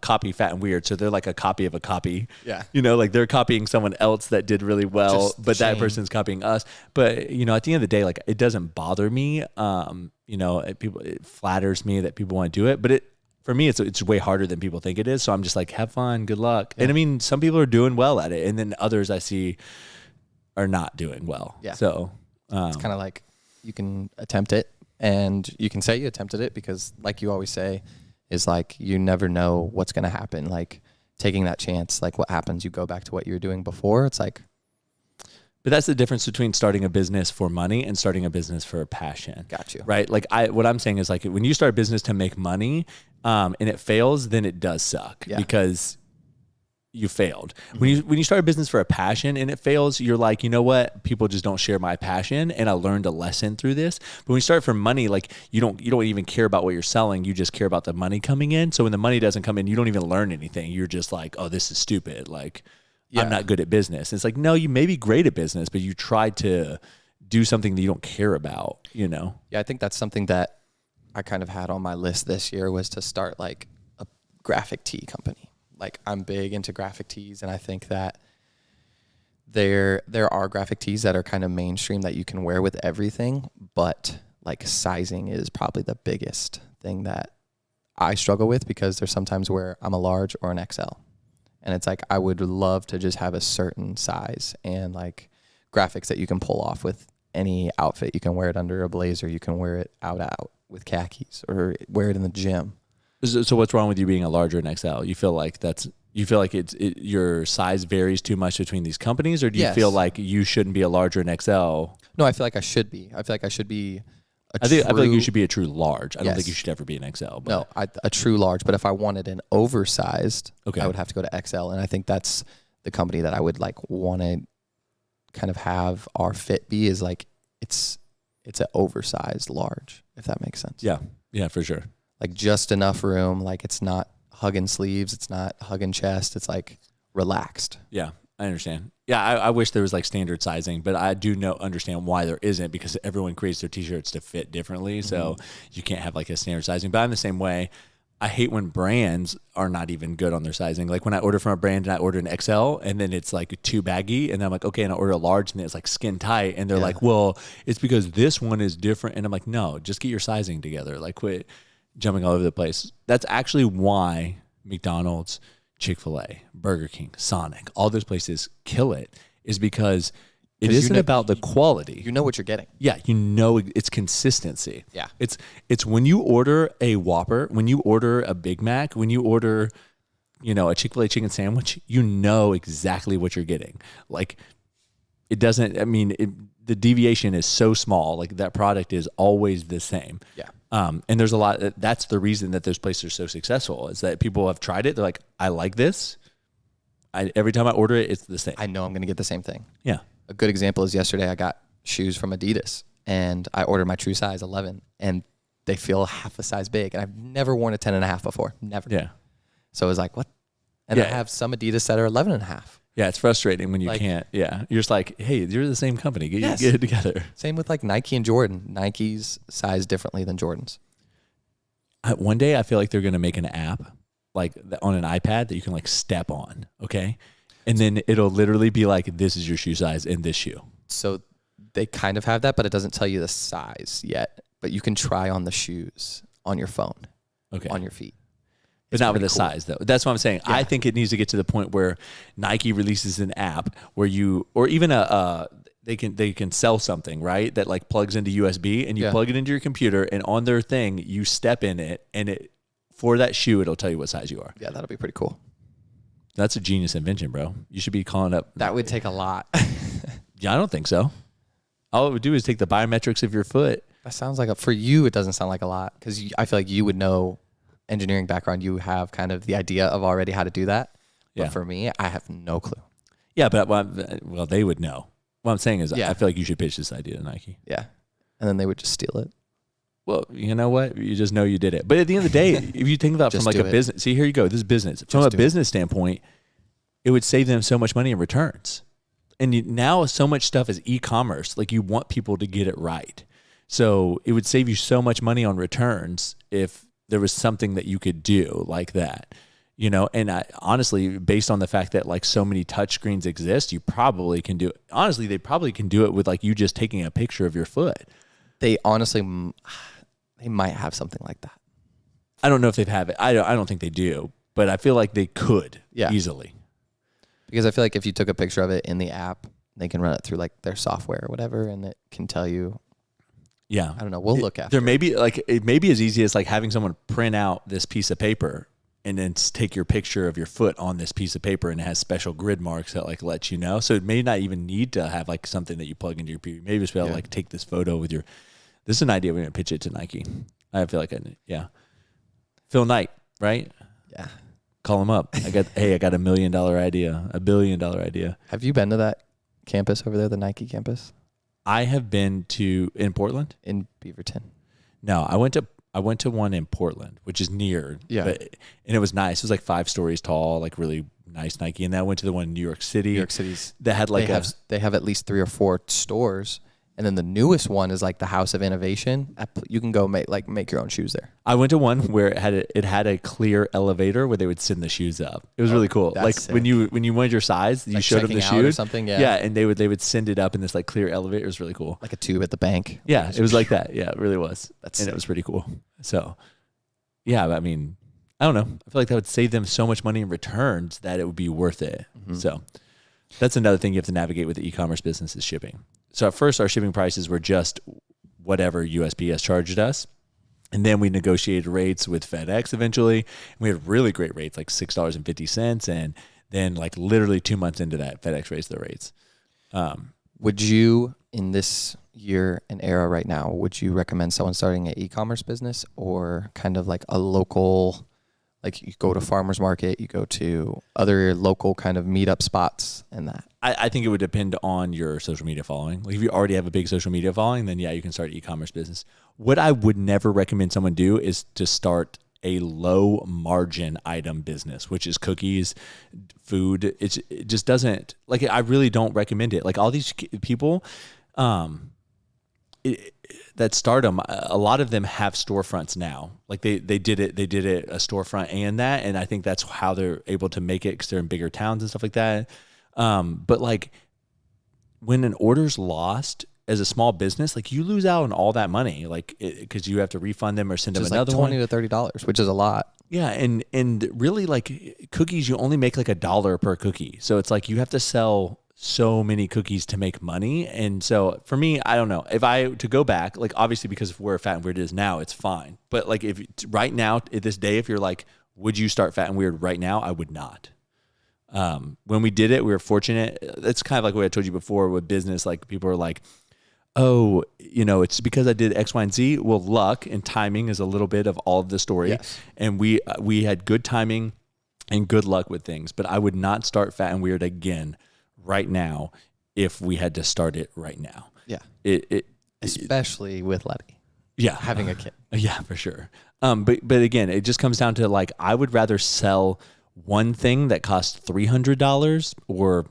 Speaker 4: copy Fat and Weird. So they're like a copy of a copy. Yeah. Like they're copying someone else that did really well, but that person's copying us. But, at the end of the day, like it doesn't bother me. It flatters me that people want to do it, but for me, it's way harder than people think it is. So I'm just like, have fun, good luck. Yeah. And I mean, some people are doing well at it, and then others I see are not doing well.
Speaker 1: Yeah.
Speaker 4: So
Speaker 1: it's kind of like you can attempt it. And you can say you attempted it because, like you always say, is like you never know what's going to happen. Like taking that chance, like what happens, you go back to what you were doing before. It's like.
Speaker 4: But that's the difference between starting a business for money and starting a business for passion.
Speaker 1: Got you.
Speaker 4: Right? Like what I'm saying is like when you start a business to make money and it fails, then it does suck because you failed. Mm-hmm. When you start a business for a passion and it fails, you're like, you know what? People just don't share my passion, and I learned a lesson through this. But when you start for money, like you don't even care about what you're selling. You just care about the money coming in. So when the money doesn't come in, you don't even learn anything. You're just like, oh, this is stupid. Like I'm not good at business. It's like, no, you may be great at business, but you tried to do something that you don't care about, Yeah,
Speaker 1: I think that's something that I kind of had on my list this year was to start like a graphic tee company. Like I'm big into graphic tees, and I think that there are graphic tees that are kind of mainstream that you can wear with everything, but like sizing is probably the biggest thing that I struggle with because there's sometimes where I'm a large or an XL. And it's like I would love to just have a certain size and like graphics that you can pull off with any outfit. You can wear it under a blazer, you can wear it out with khakis, or wear it in the gym.
Speaker 4: So what's wrong with you being a larger and XL? You feel like your size varies too much between these companies, or do you feel like you shouldn't be a larger and XL?
Speaker 1: No, I feel like I should be. I feel like I should be.
Speaker 4: I feel like you should be a true large. I don't think you should ever be an XL. But.
Speaker 1: No, a true large. But if I wanted an oversized, I would have to go to XL, and I think that's the company that I would like want to kind of have our fit be is like it's an oversized large, if that makes sense.
Speaker 4: Yeah, for sure.
Speaker 1: Like just enough room. Like it's not hugging sleeves. It's not hugging chest. It's like relaxed.
Speaker 4: Yeah, I understand. Yeah, I wish there was like standard sizing, but I do understand why there isn't, because everyone creates their t-shirts to fit differently. So you can't have like a standard sizing. But I'm the same way. I hate when brands are not even good on their sizing. Like when I order from a brand and I order an XL and then it's like too baggy, and then I'm like, okay, and I order a large and it's like skin tight, and they're like, well, it's because this one is different. And I'm like, no, just get your sizing together. Like quit jumping all over the place. That's actually why McDonald's, Chick-fil-A, Burger King, Sonic, all those places kill it, is because it isn't about the quality.
Speaker 1: You know what you're getting.
Speaker 4: Yeah, you know it's consistency.
Speaker 1: Yeah.
Speaker 4: It's when you order a Whopper, when you order a Big Mac, when you order, a Chick-fil-A chicken sandwich, you know exactly what you're getting. Like it doesn't, the deviation is so small. Like that product is always the same.
Speaker 1: Yeah.
Speaker 4: And there's a lot, that's the reason that those places are so successful, is that people have tried it. They're like, I like this. Every time I order it, it's the same.
Speaker 1: I know I'm going to get the same thing.
Speaker 4: Yeah.
Speaker 1: A good example is yesterday I got shoes from Adidas, and I ordered my true size 11, and they feel half a size big, and I've never worn a 10.5 before. Never.
Speaker 4: Yeah.
Speaker 1: So it was like, what? And I have some Adidas that are 11.5.
Speaker 4: Yeah, it's frustrating when you can't. Yeah. You're just like, hey, you're the same company. Get it together.
Speaker 1: Same with like Nike and Jordan. Nike's size differently than Jordan's.
Speaker 4: One day I feel like they're going to make an app like on an iPad that you can like step on. Okay. And then it'll literally be like, this is your shoe size in this shoe.
Speaker 1: So they kind of have that, but it doesn't tell you the size yet. But you can try on the shoes on your phone, on your feet.
Speaker 4: But not with the size, though. That's what I'm saying. Yeah. I think it needs to get to the point where Nike releases an app where you, or even they can sell something, right, that like plugs into USB, and you plug it into your computer, and on their thing, you step in it, and for that shoe, it'll tell you what size you are.
Speaker 1: Yeah, that'll be pretty cool.
Speaker 4: That's a genius invention, bro. You should be calling up.
Speaker 1: That would take a lot.
Speaker 4: Yeah, I don't think so. All it would do is take the biometrics of your foot.
Speaker 1: That sounds like for you, it doesn't sound like a lot, because I feel like you would know, engineering background, you have kind of the idea of already how to do that. But for me, I have no clue.
Speaker 4: Yeah, but well, they would know. What I'm saying is I feel like you should pitch this idea to Nike.
Speaker 1: Yeah. And then they would just steal it.
Speaker 4: Well, you know what? You just know you did it. But at the end of the day, if you think about from like a business, see, here you go. This is business. From a business standpoint, it would save them so much money in returns. And now so much stuff is e-commerce. Like you want people to get it right. So it would save you so much money on returns if there was something that you could do like that. And honestly, based on the fact that like so many touchscreens exist, you probably can do it. Honestly, they probably can do it with like you just taking a picture of your foot.
Speaker 1: They honestly, they might have something like that.
Speaker 4: I don't know if they have it. I don't think they do, but I feel like they could easily.
Speaker 1: Because I feel like if you took a picture of it in the app, they can run it through like their software or whatever, and it can tell you.
Speaker 4: Yeah.
Speaker 1: I don't know. We'll look after.
Speaker 4: There may be like, it may be as easy as like having someone print out this piece of paper and then take your picture of your foot on this piece of paper, and it has special grid marks that like let you know. So it may not even need to have like something that you plug into your computer. Maybe just be able to like take this photo with your, this is an idea. We're going to pitch it to Nike. I feel like Phil Knight, right?
Speaker 1: Yeah.
Speaker 4: Call him up. I got a $1 million idea, $1 billion idea.
Speaker 1: Have you been to that campus over there, the Nike campus?
Speaker 4: I have been in Portland?
Speaker 1: In Beaverton.
Speaker 4: No, I went to one in Portland, which is near. Yeah. And it was nice. It was like 5 stories tall, like really nice Nike. And then I went to the one in New York City.
Speaker 1: New York City's.
Speaker 4: That had like
Speaker 1: they have at least 3 or 4 stores. And then the newest one is like the House of Innovation. You can go make your own shoes there. I
Speaker 4: went to one where it had a clear elevator where they would send the shoes up. It was really cool. Like sick. when you wanted your size, you showed them the shoes
Speaker 1: or something. Yeah.
Speaker 4: Yeah, and they would send it up in this like clear elevator. It was really cool.
Speaker 1: Like a tube at the bank.
Speaker 4: Yeah, it was like that. Yeah, it really was. It was pretty cool. So, yeah, I mean, I don't know. I feel like that would save them so much money in returns that it would be worth it. Mm-hmm. So, that's another thing you have to navigate with the e-commerce business is shipping. So at first, our shipping prices were just whatever USPS charged us. And then we negotiated rates with FedEx eventually. And we had really great rates, like $6.50. And then like literally 2 months into that, FedEx raised their rates.
Speaker 1: Would you, in this year and era right now, would you recommend someone starting an e-commerce business or kind of like a local, like you go to farmer's market, you go to other local kind of meetup spots and that?
Speaker 4: I think it would depend on your social media following. Like if you already have a big social media following, then yeah, you can start an e-commerce business. What I would never recommend someone do is to start a low margin item business, which is cookies, food. It just doesn't, like, I really don't recommend it. Like all these people, that Stardom, a lot of them have storefronts now. Like they did it a storefront and I think that's how they're able to make it because they're in bigger towns and stuff like that. But like when an order's lost as a small business, like you lose out on all that money, like because you have to refund them or send them another
Speaker 1: like $20 to $30, which is a lot.
Speaker 4: Yeah, and really like cookies, you only make like $1 per cookie, so it's like you have to sell so many cookies to make money. And so for me, I don't know if I to go back, like obviously because of where Fat and Weird is now, it's fine. But like if right now at this day, if you're like, would you start Fat and Weird right now? I would not. When we did it, we were fortunate. It's kind of like what I told you before with business. Like people are like, oh, it's because I did X, Y, and Z. Well, luck and timing is a little bit of all of the story.
Speaker 1: Yes.
Speaker 4: And we had good timing and good luck with things. But I would not start Fat and Weird again right now if we had to start it right now.
Speaker 1: Yeah.
Speaker 4: Especially
Speaker 1: with Letty.
Speaker 4: Yeah.
Speaker 1: Having a kid.
Speaker 4: Yeah, for sure. But again, it just comes down to like, I would rather sell one thing that costs $300 or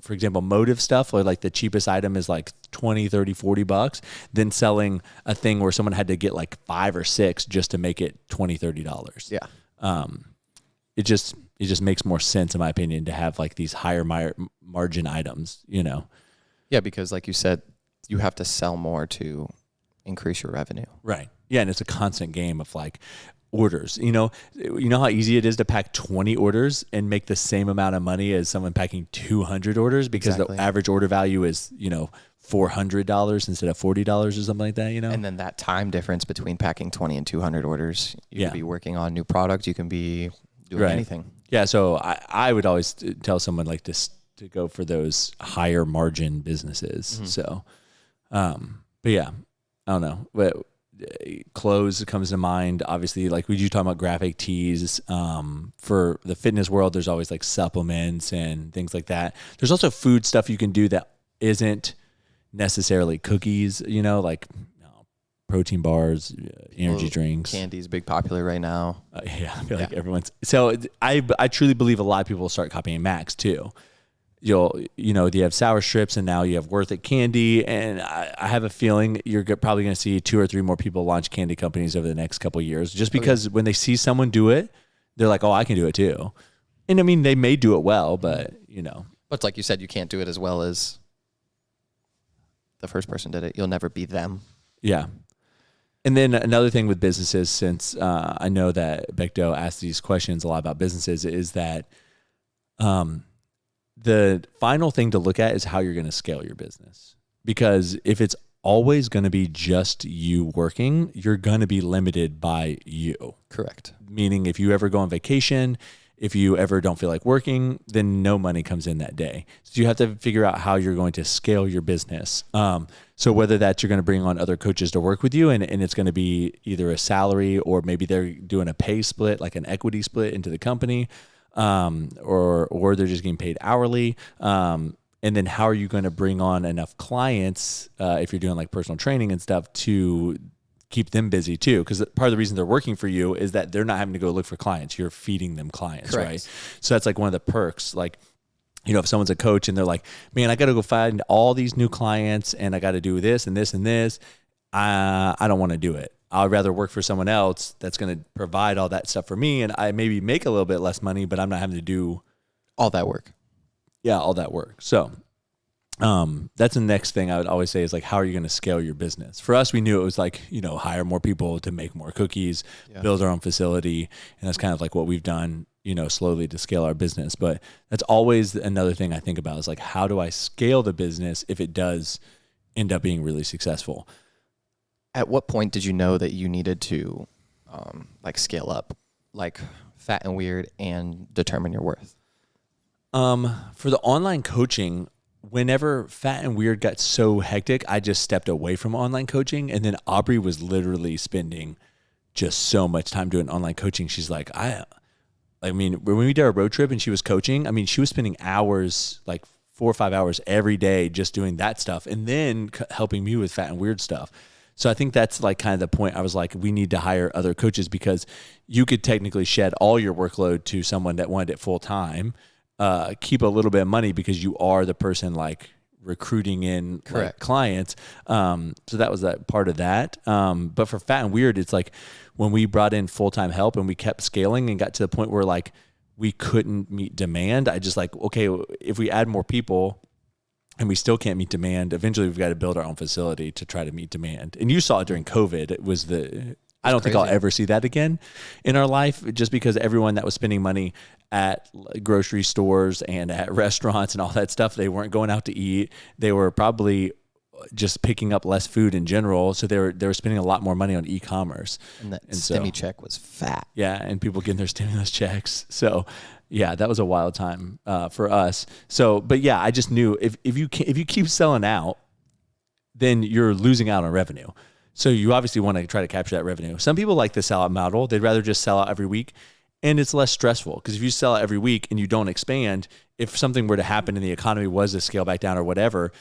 Speaker 4: for example, Motive stuff, or like the cheapest item is like 20, 30, $40 than selling a thing where someone had to get like 5 or 6 just to make it $20, $30.
Speaker 1: Yeah.
Speaker 4: It just makes more sense in my opinion to have like these higher margin items,
Speaker 1: Yeah, because like you said, you have to sell more to increase your revenue.
Speaker 4: Right. Yeah, and it's a constant game of like orders. You know how easy it is to pack 20 orders and make the same amount of money as someone packing 200 orders because the average order value is, $400 instead of $40 or something like that,
Speaker 1: And then that time difference between packing 20 and 200 orders, you could be working on new product, you can be doing anything.
Speaker 4: Yeah, so I would always tell someone like this to go for those higher margin businesses. Mm-hmm. So, but yeah, I don't know. But clothes comes to mind. Obviously, like we do talk about graphic tees. For the fitness world, there's always like supplements and things like that. There's also food stuff you can do that isn't necessarily cookies, like protein bars, energy drinks.
Speaker 1: Candy's big popular right now.
Speaker 4: Yeah, I feel like everyone's. So I truly believe a lot of people will start copying Max too. You have sour strips and now you have Worth It candy. And I have a feeling you're probably going to see 2 or 3 more people launch candy companies over the next couple of years, just because when they see someone do it, they're like, oh, I can do it too. And I mean, they may do it well, but
Speaker 1: But like you said, you can't do it as well as the first person did it. You'll never be them.
Speaker 4: Yeah. And then another thing with businesses, since I know that Becto asks these questions a lot about businesses, is that the final thing to look at is how you're going to scale your business. Because if it's always going to be just you working, you're going to be limited by you.
Speaker 1: Correct. Meaning
Speaker 4: if you ever go on vacation, if you ever don't feel like working, then no money comes in that day. So you have to figure out how you're going to scale your business. So whether that's you're going to bring on other coaches to work with you and it's going to be either a salary or maybe they're doing a pay split, like an equity split into the company, or they're just getting paid hourly. And then how are you going to bring on enough clients if you're doing like personal training and stuff to keep them busy too? Because part of the reason they're working for you is that they're not having to go look for clients. You're feeding them clients, correct, right? So that's like one of the perks. Like, if someone's a coach and they're like, man, I got to go find all these new clients and I got to do this and this and this. I don't want to do it. I'd rather work for someone else that's going to provide all that stuff for me. And I maybe make a little bit less money, but I'm not having to do
Speaker 1: all that work.
Speaker 4: Yeah, all that work. So that's the next thing I would always say is like, how are you going to scale your business? For us, we knew it was like, hire more people to make more cookies, build our own facility. And that's kind of like what we've done, slowly to scale our business. But that's always another thing I think about is like, how do I scale the business if it does end up being really successful?
Speaker 1: At what point did you know that you needed to scale up, like Fat and Weird, and determine your worth?
Speaker 4: For the online coaching, whenever Fat and Weird got so hectic, I just stepped away from online coaching. And then Aubrey was literally spending just so much time doing online coaching. She's like, I mean, when we did our road trip and she was coaching, I mean, she was spending hours, like 4 or 5 hours every day just doing that stuff and then helping me with Fat and Weird stuff. So I think that's like kind of the point. I was like, we need to hire other coaches because you could technically shed all your workload to someone that wanted it full time, keep a little bit of money because you are the person like recruiting in like, clients. So that was that part of that. But for Fat and Weird, it's like when we brought in full-time help and we kept scaling and got to the point where like we couldn't meet demand. I just like, okay, if we add more people and we still can't meet demand, eventually we've got to build our own facility to try to meet demand. And you saw it during COVID. It was I don't think I'll ever see that again in our life, just because everyone that was spending money at grocery stores and at restaurants and all that stuff, they weren't going out to eat. They were probably just picking up less food in general. So they were spending a lot more money on e-commerce.
Speaker 1: And that stimmy check was fat.
Speaker 4: Yeah. And people getting their stimulus checks. So yeah, that was a wild time for us. So, but yeah, I just knew if you keep selling out, then you're losing out on revenue. So you obviously want to try to capture that revenue. Some people like the sellout model. They'd rather just sell out every week. And it's less stressful because if you sell out every week and you don't expand, if something were to happen and the economy was to scale back down or whatever,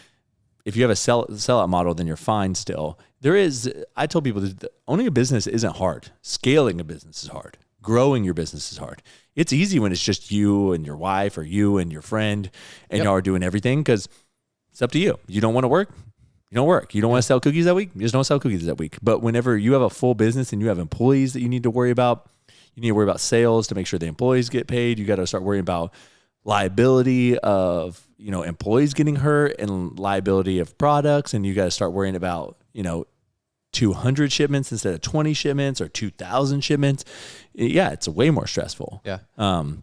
Speaker 4: if you have a sellout model, then you're fine still. I told people that owning a business isn't hard. Scaling a business is hard. Growing your business is hard. It's easy when it's just you and your wife or you and your friend and y'all are doing everything because it's up to you. You don't want to work. You don't work. You don't want to sell cookies that week. You just don't sell cookies that week. But whenever you have a full business and you have employees that you need to worry about, you need to worry about sales to make sure the employees get paid. You got to start worrying about liability of, employees getting hurt and liability of products. And you got to start worrying about, 200 shipments instead of 20 shipments or 2,000 shipments. Yeah, it's way more stressful.
Speaker 1: Yeah.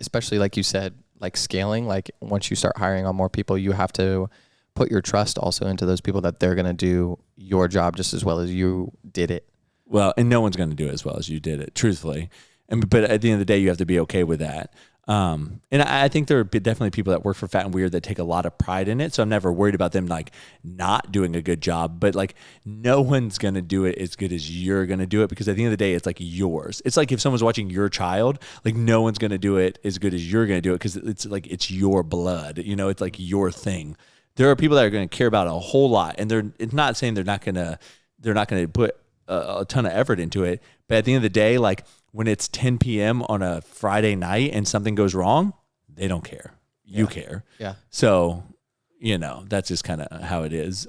Speaker 1: Especially like you said, like scaling, like once you start hiring on more people, you have to put your trust also into those people that they're going to do your job just as well as you did it.
Speaker 4: Well, and no one's going to do it as well as you did it, truthfully. But at the end of the day, you have to be okay with that. And I think there are definitely people that work for Fat and Weird that take a lot of pride in it. So I'm never worried about them like not doing a good job, but like no one's going to do it as good as you're going to do it because at the end of the day, it's like yours. It's like if someone's watching your child, like no one's going to do it as good as you're going to do it because it's like it's your blood, it's like your thing. There are people that are going to care about it a whole lot, and it's not saying they're not going to put a ton of effort into it. But at the end of the day, like when it's 10 p.m. on a Friday night and something goes wrong, they don't care. You care.
Speaker 1: Yeah.
Speaker 4: So, that's just kind of how it is.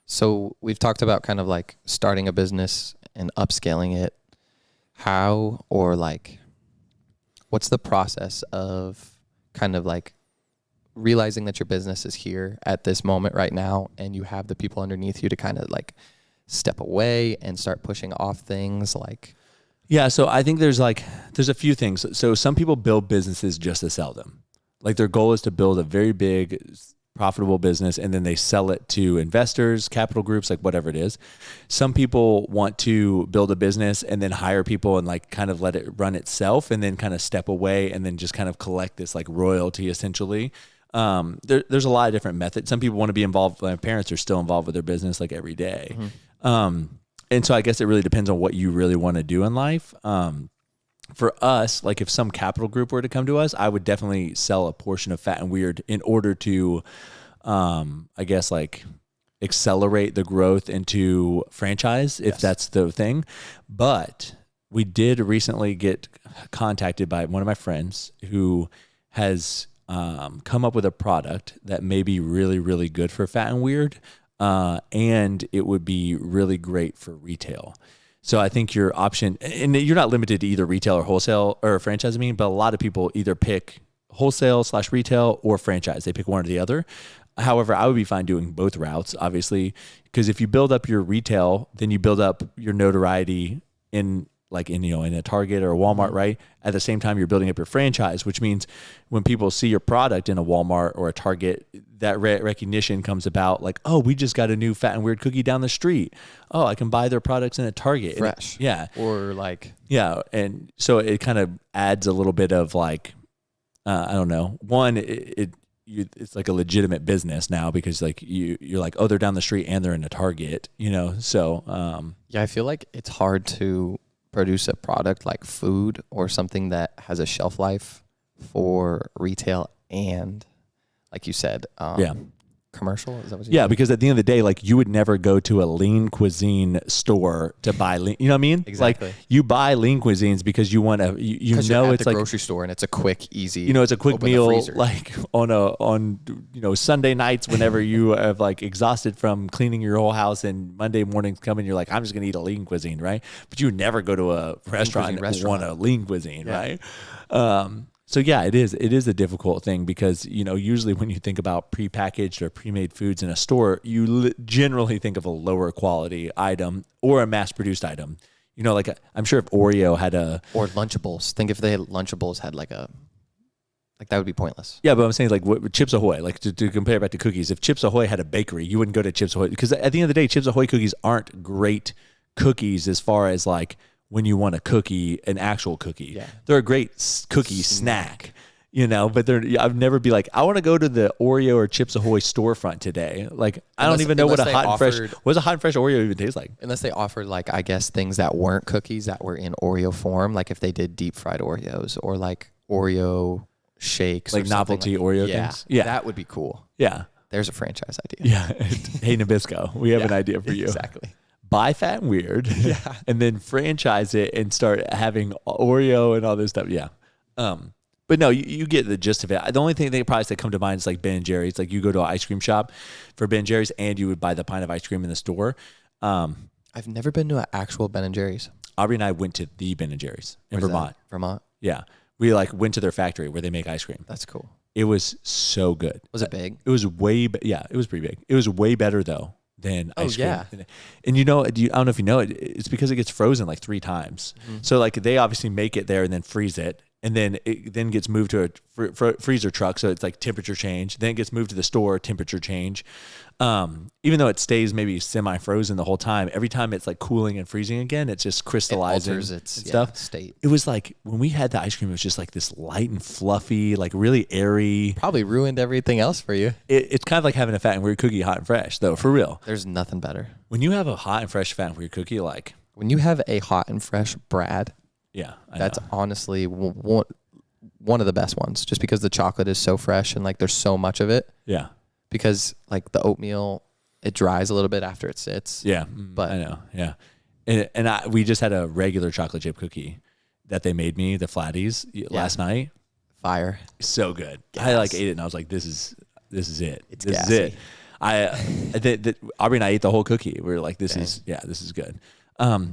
Speaker 1: So we've talked about kind of like starting a business and upscaling it. How or like, what's the process of kind of like realizing that your business is here at this moment right now and you have the people underneath you to kind of like step away and start pushing off things like?
Speaker 4: Yeah. So I think there's a few things. So some people build businesses just to sell them. Like their goal is to build a very big, profitable business and then they sell it to investors, capital groups, like whatever it is. Some people want to build a business and then hire people and like kind of let it run itself and then kind of step away and then just kind of collect this like royalty essentially. There's a lot of different methods. Some people want to be involved. My parents are still involved with their business like every day. Mm-hmm. And so I guess it really depends on what you really want to do in life. For us, like if some capital group were to come to us, I would definitely sell a portion of Fat and Weird in order to, I guess like accelerate the growth into franchise if that's the thing. But we did recently get contacted by one of my friends who has come up with a product that may be really, really good for Fat and Weird, and it would be really great for retail. So I think your option, and you're not limited to either retail or wholesale or franchise, but a lot of people either pick wholesale/retail or franchise. They pick one or the other. However, I would be fine doing both routes, obviously, because if you build up your retail, then you build up your notoriety in a Target or a Walmart, right? At the same time, you're building up your franchise, which means when people see your product in a Walmart or a Target, that recognition comes about like, oh, we just got a new Fat and Weird cookie down the street. Oh, I can buy their products in a Target.
Speaker 1: Fresh.
Speaker 4: Yeah.
Speaker 1: Or like.
Speaker 4: Yeah. And so it kind of adds a little bit of like, I don't know. One, it's like a legitimate business now because like you're like, oh, they're down the street and they're in a Target, so.
Speaker 1: Yeah, I feel like it's hard to produce a product like food or something that has a shelf life for retail and, like you said, commercial? Is that what
Speaker 4: Yeah, because at the end of the day, like you would never go to a lean cuisine store to buy lean. You know what I mean?
Speaker 1: Exactly.
Speaker 4: Like you buy lean cuisines because you want to. You know,
Speaker 1: it's
Speaker 4: it's like
Speaker 1: grocery store and it's a quick, easy.
Speaker 4: You know, it's a quick
Speaker 1: open the
Speaker 4: meal,
Speaker 1: freezer.
Speaker 4: like on Sunday nights whenever you have like exhausted from cleaning your whole house, and Monday mornings come and you're like, I'm just gonna eat a lean cuisine, right? But you would never go to a restaurant and want a lean cuisine, right? So yeah, it is a difficult thing because, usually when you think about prepackaged or pre-made foods in a store, you generally think of a lower quality item or a mass-produced item. Like I'm sure if Oreo had
Speaker 1: or Lunchables. Think if they had Lunchables had like that would be pointless.
Speaker 4: Yeah, but I'm saying like Chips Ahoy, like to compare back to cookies. If Chips Ahoy had a bakery, you wouldn't go to Chips Ahoy because at the end of the day, Chips Ahoy cookies aren't great cookies as far as like when you want a cookie, an actual cookie. Yeah. They're a great cookie snack, but I've never be like, I want to go to the Oreo or Chips Ahoy storefront today. Like, I don't even know what a hot and fresh Oreo even tastes like.
Speaker 1: Unless they offered like, I guess, things that weren't cookies that were in Oreo form. Like if they did deep fried Oreos or like Oreo shakes.
Speaker 4: Like novelty Oreo things.
Speaker 1: Yeah. That would be cool.
Speaker 4: Yeah.
Speaker 1: There's a franchise idea.
Speaker 4: Yeah. Hey, Nabisco, we have an idea for you.
Speaker 1: Exactly.
Speaker 4: Buy Fat and Weird, and then franchise it and start having Oreo and all this stuff. Yeah. But no, you get the gist of it. The only thing they probably that come to mind is like Ben and Jerry's. Like you go to an ice cream shop for Ben and Jerry's and you would buy the pint of ice cream in the store.
Speaker 1: I've never been to an actual Ben and Jerry's.
Speaker 4: Aubrey and I went to the Ben and Jerry's in Vermont.
Speaker 1: Vermont?
Speaker 4: Yeah. We went to their factory where they make ice cream.
Speaker 1: That's cool.
Speaker 4: It was so good.
Speaker 1: Was it big?
Speaker 4: It was it was pretty big. It was way better though than ice cream.
Speaker 1: Yeah.
Speaker 4: And I don't know if you know it, it's because it gets frozen like 3 times. Mm-hmm. So like they obviously make it there and then freeze it. And then it then gets moved to a freezer truck. So it's like temperature change. Then it gets moved to the store, temperature change. Even though it stays maybe semi-frozen the whole time, every time it's like cooling and freezing again, it's just crystallizing. It alters its stuff.
Speaker 1: State.
Speaker 4: It was like when we had the ice cream, it was just like this light and fluffy, like really airy.
Speaker 1: Probably ruined everything else for you.
Speaker 4: It's kind of like having a Fat and Weird cookie hot and fresh, though, for real.
Speaker 1: There's nothing better.
Speaker 4: When you have a hot and fresh Fat and Weird cookie, like...
Speaker 1: When you have a hot and fresh Brad...
Speaker 4: Yeah,
Speaker 1: that's honestly one of the best ones, just because the chocolate is so fresh and like there's so much of it.
Speaker 4: Yeah.
Speaker 1: Because like the oatmeal, it dries a little bit after it sits.
Speaker 4: Yeah, but I know. Yeah, and we just had a regular chocolate chip cookie that they made me, the Flatties, last night.
Speaker 1: Fire.
Speaker 4: So good. Gas. I like ate it and I was like, this is it.
Speaker 1: It's
Speaker 4: this
Speaker 1: gassy.
Speaker 4: is it. Aubrey and I ate the whole cookie. We were like, this is good.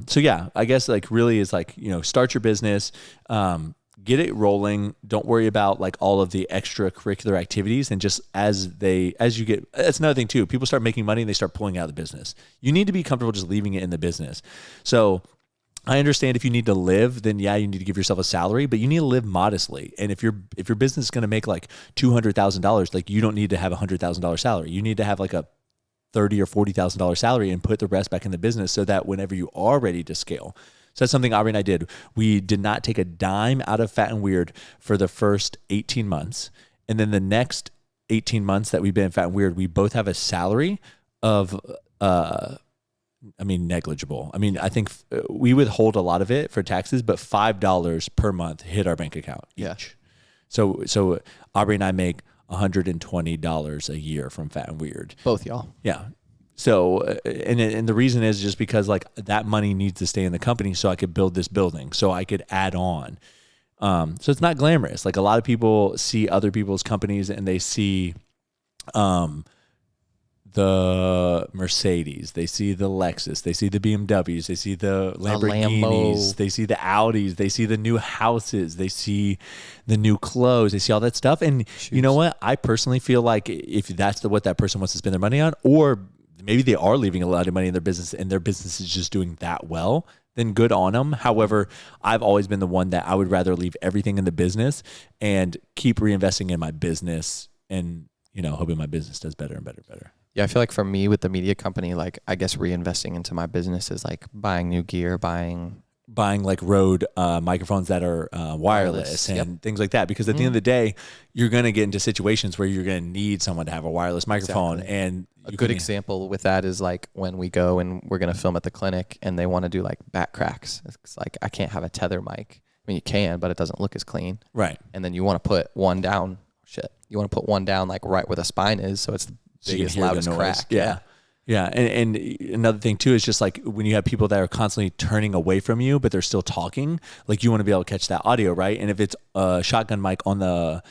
Speaker 4: So yeah, I guess like really is like, start your business, get it rolling. Don't worry about like all of the extracurricular activities. And just as you get, that's another thing too. People start making money and they start pulling out of the business. You need to be comfortable just leaving it in the business. So I understand if you need to live, then yeah, you need to give yourself a salary, but you need to live modestly. And if your business is going to make like $200,000, like you don't need to have $100,000 salary. You need to have like a $30,000 or $40,000 salary and put the rest back in the business so that whenever you are ready to scale. So that's something Aubrey and I did. We did not take a dime out of Fat and Weird for the first 18 months. And then the next 18 months that we've been in Fat and Weird, we both have a salary of, negligible. I think we withhold a lot of it for taxes, but $5 per month hit our bank account each.
Speaker 1: Yeah.
Speaker 4: So Aubrey and I make $120 a year from Fat and Weird.
Speaker 1: Both y'all.
Speaker 4: Yeah. So, and the reason is just because like that money needs to stay in the company so I could build this building, so I could add on. So it's not glamorous. Like a lot of people see other people's companies and they see, the Mercedes, they see the Lexus, they see the BMWs, they see the Lamborghinis, they see the Audis, they see the new houses, they see the new clothes, they see all that stuff. And you know what? I personally feel like if that's what that person wants to spend their money on, or maybe they are leaving a lot of money in their business and their business is just doing that well, then good on them. However, I've always been the one that I would rather leave everything in the business and keep reinvesting in my business and, hoping my business does better and better and better.
Speaker 1: Yeah, I feel like for me with the media company, like I guess reinvesting into my business is like buying new gear, buying
Speaker 4: like Rode microphones that are wireless and things like that. Because at the end of the day, you're going to get into situations where you're going to need someone to have a wireless microphone. Exactly. And
Speaker 1: a good example with that is like when we go and we're going to film at the clinic and they want to do like back cracks. It's like I can't have a tether mic. I mean, you can, but it doesn't look as clean.
Speaker 4: Right.
Speaker 1: And then you want to put one down. You want to put one down like right where the spine is, so it's biggest, loudest crack.
Speaker 4: Yeah. Yeah. And another thing too is just like when you have people that are constantly turning away from you, but they're still talking, like you want to be able to catch that audio, right? And if it's a shotgun mic on the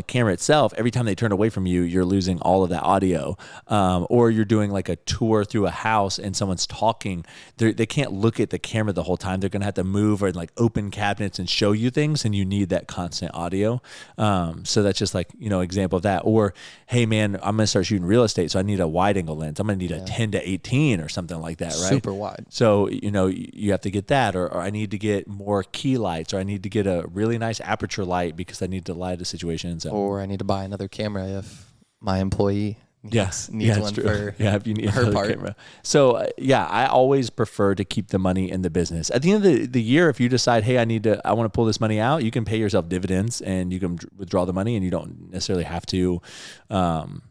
Speaker 4: camera itself, every time they turn away from you, you're losing all of that audio. Or you're doing like a tour through a house and someone's talking. They can't look at the camera the whole time. They're going to have to move or like open cabinets and show you things, and you need that constant audio. So that's just like, example of that. Or, hey man, I'm going to start shooting real estate, so I need a wide angle lens. I'm going to need a 10-18 or something like that, right?
Speaker 1: Super wide.
Speaker 4: So, you have to get that, or I need to get more key lights, or I need to get a really nice aperture light because I need to light a situation. So.
Speaker 1: Or I need to buy another camera if my employee needs one
Speaker 4: true.
Speaker 1: for
Speaker 4: if you need
Speaker 1: her part.
Speaker 4: Camera. So I always prefer to keep the money in the business. At the end of the year, if you decide, hey, I want to pull this money out, you can pay yourself dividends and you can withdraw the money, and you don't necessarily have to, have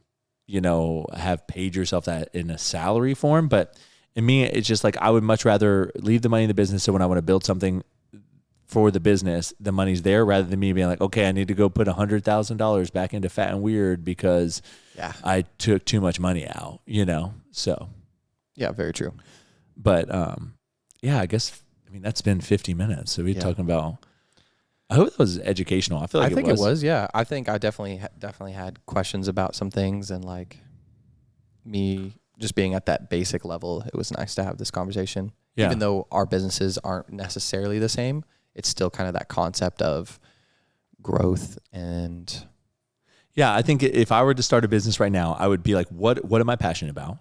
Speaker 4: paid yourself that in a salary form. But in me, it's just like I would much rather leave the money in the business. So when I want to build something for the business, the money's there, rather than me being like, okay, I need to go put $100,000 back into Fat and Weird because I took too much money out, so.
Speaker 1: Yeah, very true.
Speaker 4: But, I guess, that's been 50 minutes. So we're talking about, I hope it was educational. I feel like
Speaker 1: it was. Yeah. I think I definitely had questions about some things, and like me just being at that basic level, it was nice to have this conversation. Yeah. Even though our businesses aren't necessarily the same, it's still kind of that concept of growth. And
Speaker 4: I think if I were to start a business right now, I would be like, what am I passionate about?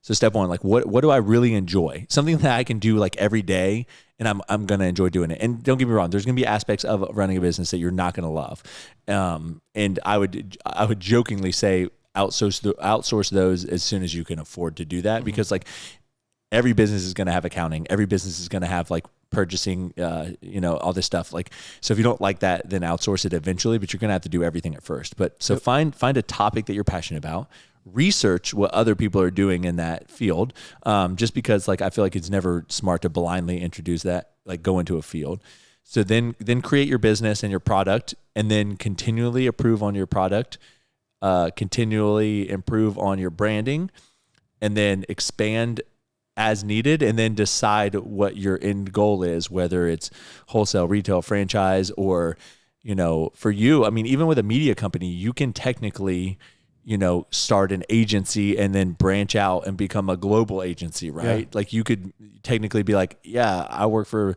Speaker 4: So step one, like what do I really enjoy? Something that I can do like every day, and I'm going to enjoy doing it. And don't get me wrong, there's going to be aspects of running a business that you're not going to love. And I would jokingly say outsource those as soon as you can afford to do that, because like every business is going to have accounting. Every business is going to have like purchasing, all this stuff. Like, so if you don't like that, then outsource it eventually, but you're going to have to do everything at first. But so find a topic that you're passionate about, research what other people are doing in that field. Just because like, I feel like it's never smart to blindly introduce that, like go into a field. So then create your business and your product, and then continually improve on your product, continually improve on your branding, and then expand as needed, and then decide what your end goal is, whether it's wholesale, retail, franchise, or, for you, even with a media company, you can technically, start an agency and then branch out and become a global agency, right? Yeah. Like you could technically be like, I work for,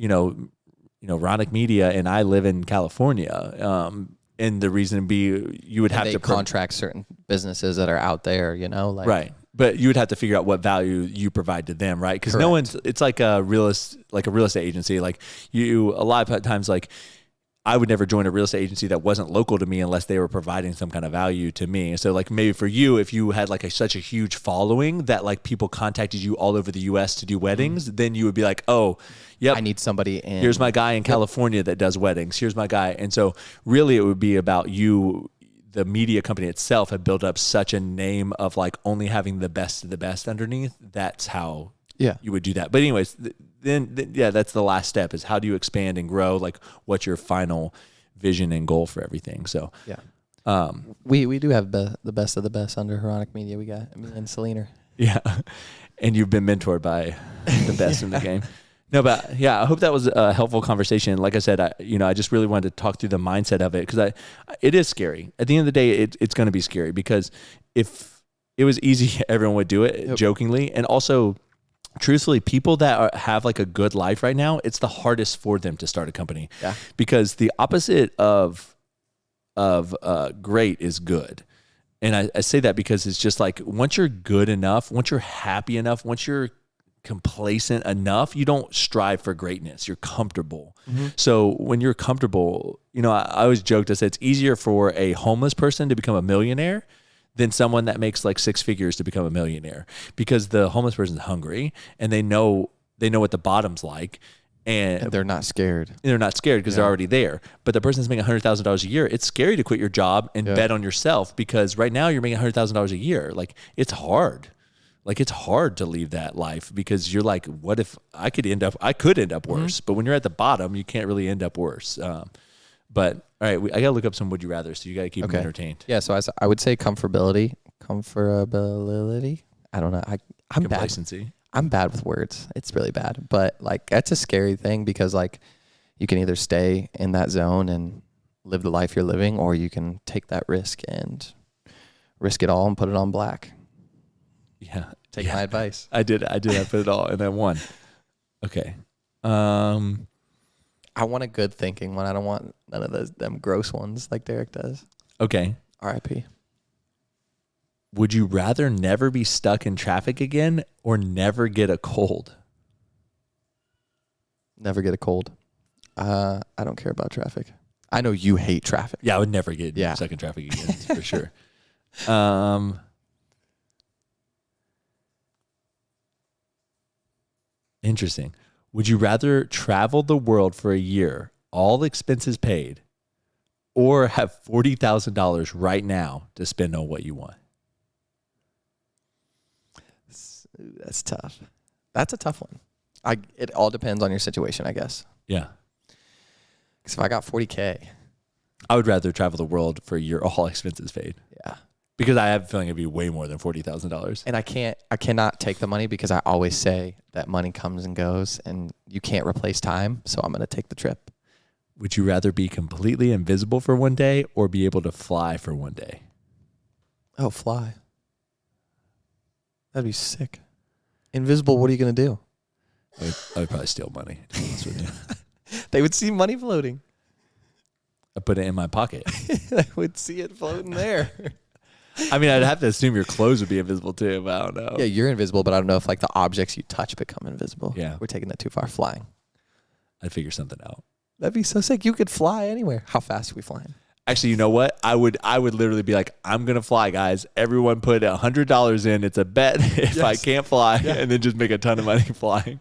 Speaker 4: Ronick Media and I live in California. And the reason you would have to
Speaker 1: contract certain businesses that are out there,
Speaker 4: right. But you would have to figure out what value you provide to them, right? Because it's like a real estate agency. Like a lot of times, like I would never join a real estate agency that wasn't local to me unless they were providing some kind of value to me. So like maybe for you, if you had like such a huge following that like people contacted you all over the US to do weddings, then you would be like, oh, yep,
Speaker 1: I need somebody in.
Speaker 4: Here's my guy in California that does weddings. Here's my guy. And so really it would be about you. The media company itself had built up such a name of like only having the best of the best underneath. That's how you would do that. But anyways, then that's the last step, is how do you expand and grow? Like what's your final vision and goal for everything? So
Speaker 1: we do have the best of the best under Ronick Media. We got me and Selena.
Speaker 4: Yeah. And you've been mentored by the best in the game. No, but I hope that was a helpful conversation. Like I said, I just really wanted to talk through the mindset of it, because it is scary. At the end of the day, it's going to be scary, because if it was easy, everyone would do it jokingly. And also, truthfully, people that have like a good life right now, it's the hardest for them to start a company. Yeah. Because the opposite of great is good. And I say that because it's just like, once you're good enough, once you're happy enough, once you're complacent enough, you don't strive for greatness. You're comfortable. Mm-hmm. So when you're comfortable, I always joked, I said it's easier for a homeless person to become a millionaire than someone that makes like six figures to become a millionaire, because the homeless person's hungry and they know what the bottom's like. And
Speaker 1: they're not scared.
Speaker 4: They're not scared because they're already there. But the person that's making $100,000 a year, it's scary to quit your job and bet on yourself, because right now you're making $100,000 a year. Like it's hard. Like it's hard to leave that life, because you're like, what if I could end up worse? Mm-hmm. But when you're at the bottom, you can't really end up worse. But all right, I got to look up some would you rather. So you got to keep them entertained.
Speaker 1: Yeah. So I would say comfortability, comfortability. I don't know. I'm bad.
Speaker 4: Complacency.
Speaker 1: I'm bad with words. It's really bad. But like that's a scary thing because like you can either stay in that zone and live the life you're living, or you can take that risk and risk it all and put it on black.
Speaker 4: Yeah.
Speaker 1: Take my advice.
Speaker 4: I did. I put it all and I won. Okay.
Speaker 1: I want a good thinking one. I don't want none of them gross ones like Derek does.
Speaker 4: Okay.
Speaker 1: R.I.P.
Speaker 4: Would you rather never be stuck in traffic again or never get a cold?
Speaker 1: Never get a cold. I don't care about traffic. I know you hate traffic.
Speaker 4: Yeah, I would never get stuck in traffic again for sure. Interesting. Would you rather travel the world for a year, all expenses paid, or have $40,000 right now to spend on what you want?
Speaker 1: That's tough. That's a tough one. It all depends on your situation, I guess.
Speaker 4: Yeah.
Speaker 1: Because if I got $40K,
Speaker 4: I would rather travel the world for a year, all expenses paid.
Speaker 1: Yeah.
Speaker 4: Because I have a feeling it'd be way more than $40,000.
Speaker 1: And I cannot take the money because I always say that money comes and goes and you can't replace time. So I'm going to take the trip.
Speaker 4: Would you rather be completely invisible for one day or be able to fly for one day?
Speaker 1: Oh, fly. That'd be sick. Invisible, what are you going to do?
Speaker 4: I would probably steal money, to be honest with you.
Speaker 1: They would see money floating.
Speaker 4: I put it in my pocket.
Speaker 1: They would see it floating there.
Speaker 4: I mean, I'd have to assume your clothes would be invisible too, but I don't know.
Speaker 1: Yeah, you're invisible, but I don't know if like the objects you touch become invisible.
Speaker 4: Yeah.
Speaker 1: We're taking that too far. Flying.
Speaker 4: I'd figure something out.
Speaker 1: That'd be so sick. You could fly anywhere. How fast are we flying?
Speaker 4: Actually, you know what? I would literally be like, I'm going to fly, guys. Everyone put $100 in. It's a bet if I can't fly, and then just make a ton of money flying.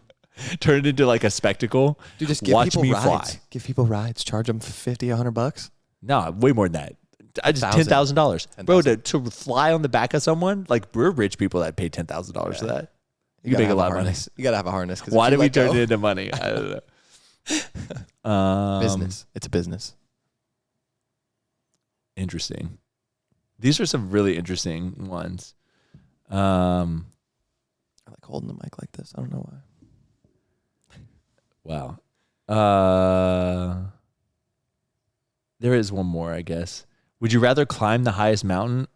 Speaker 4: Turn it into like a spectacle.
Speaker 1: Dude, just give
Speaker 4: Watch
Speaker 1: people
Speaker 4: me
Speaker 1: rides.
Speaker 4: fly.
Speaker 1: Give people rides. Charge them $50, $100.
Speaker 4: No, way more than that. I just $10,000, bro. To fly on the back of someone, like we're rich people that pay $10,000 for that. You can make a lot of money.
Speaker 1: You gotta have a harness.
Speaker 4: Why did we turn it into money? I don't know.
Speaker 1: Business. It's a business.
Speaker 4: Interesting. These are some really interesting ones.
Speaker 1: I like holding the mic like this. I don't know why.
Speaker 4: Wow. There is one more, I guess. Would you rather climb the highest mountain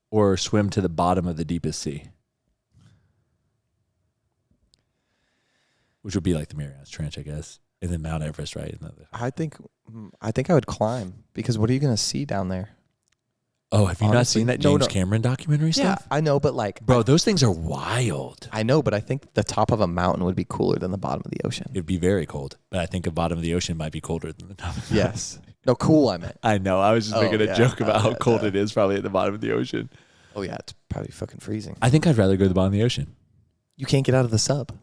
Speaker 4: or swim to the bottom of the deepest sea? Which would be like the Marianas Trench, I guess. And then Mount Everest, right?
Speaker 1: I think I would climb because what are you going to see down there?
Speaker 4: Oh, have you not seen that James Cameron documentary stuff?
Speaker 1: Yeah, I know, but like...
Speaker 4: Bro, those things are wild.
Speaker 1: I know, but I think the top of a mountain would be cooler than the bottom of the ocean.
Speaker 4: It'd be very cold. But I think the bottom of the ocean might be colder than the top of the
Speaker 1: Yes. No, cool, I meant.
Speaker 4: I know. I was just making a joke about how cold it is probably at the bottom of the ocean.
Speaker 1: Oh, yeah. It's probably fucking freezing.
Speaker 4: I think I'd rather go to the bottom of the ocean.
Speaker 1: You can't get out of the sub.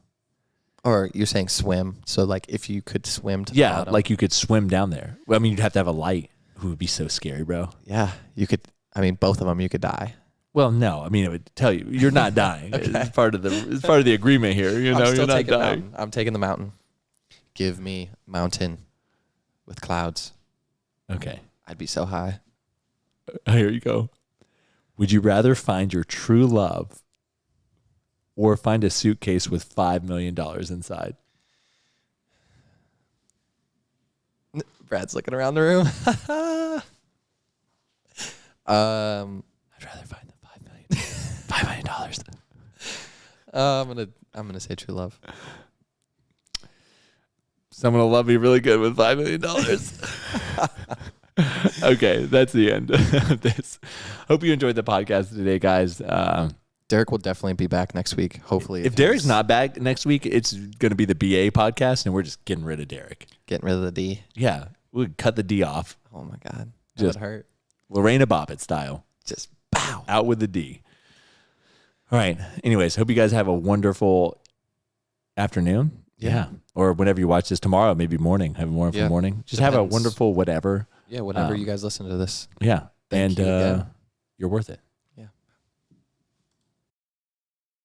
Speaker 1: Or you're saying swim. So, like, if you could swim to the bottom.
Speaker 4: Yeah, like you could swim down there. Well, I mean, you'd have to have a light. It would be so scary, bro.
Speaker 1: Yeah. You could... I mean, both of them, you could die.
Speaker 4: Well, no. I mean, it would tell you you're not dying. Okay. It's part of the agreement here. You know, you're not dying.
Speaker 1: I'm taking the mountain. Give me mountain with clouds.
Speaker 4: Okay.
Speaker 1: I'd be so high.
Speaker 4: Here you go. Would you rather find your true love or find a suitcase with $5 million inside?
Speaker 1: Brad's looking around the room.
Speaker 4: I'd rather find the $5 million.
Speaker 1: I'm gonna say true love.
Speaker 4: Someone will love me really good with $5 million. Okay, that's the end of this. Hope you enjoyed the podcast today, guys.
Speaker 1: Derek will definitely be back next week. Hopefully,
Speaker 4: if Derek's not back next week, it's going to be the B.A. podcast, and we're just getting rid of Derek.
Speaker 1: Getting rid of the D.
Speaker 4: Yeah, we'll cut the D off.
Speaker 1: Oh my God, that
Speaker 4: just
Speaker 1: would hurt.
Speaker 4: Lorena Bobbitt style.
Speaker 1: Just bow
Speaker 4: out with the D. All right. Anyways, hope you guys have a wonderful afternoon. Yeah. Or whenever you watch this tomorrow, maybe morning. Have a wonderful morning. Just have a wonderful whatever.
Speaker 1: Yeah, whenever you guys listen to this.
Speaker 4: Yeah. And you're worth it.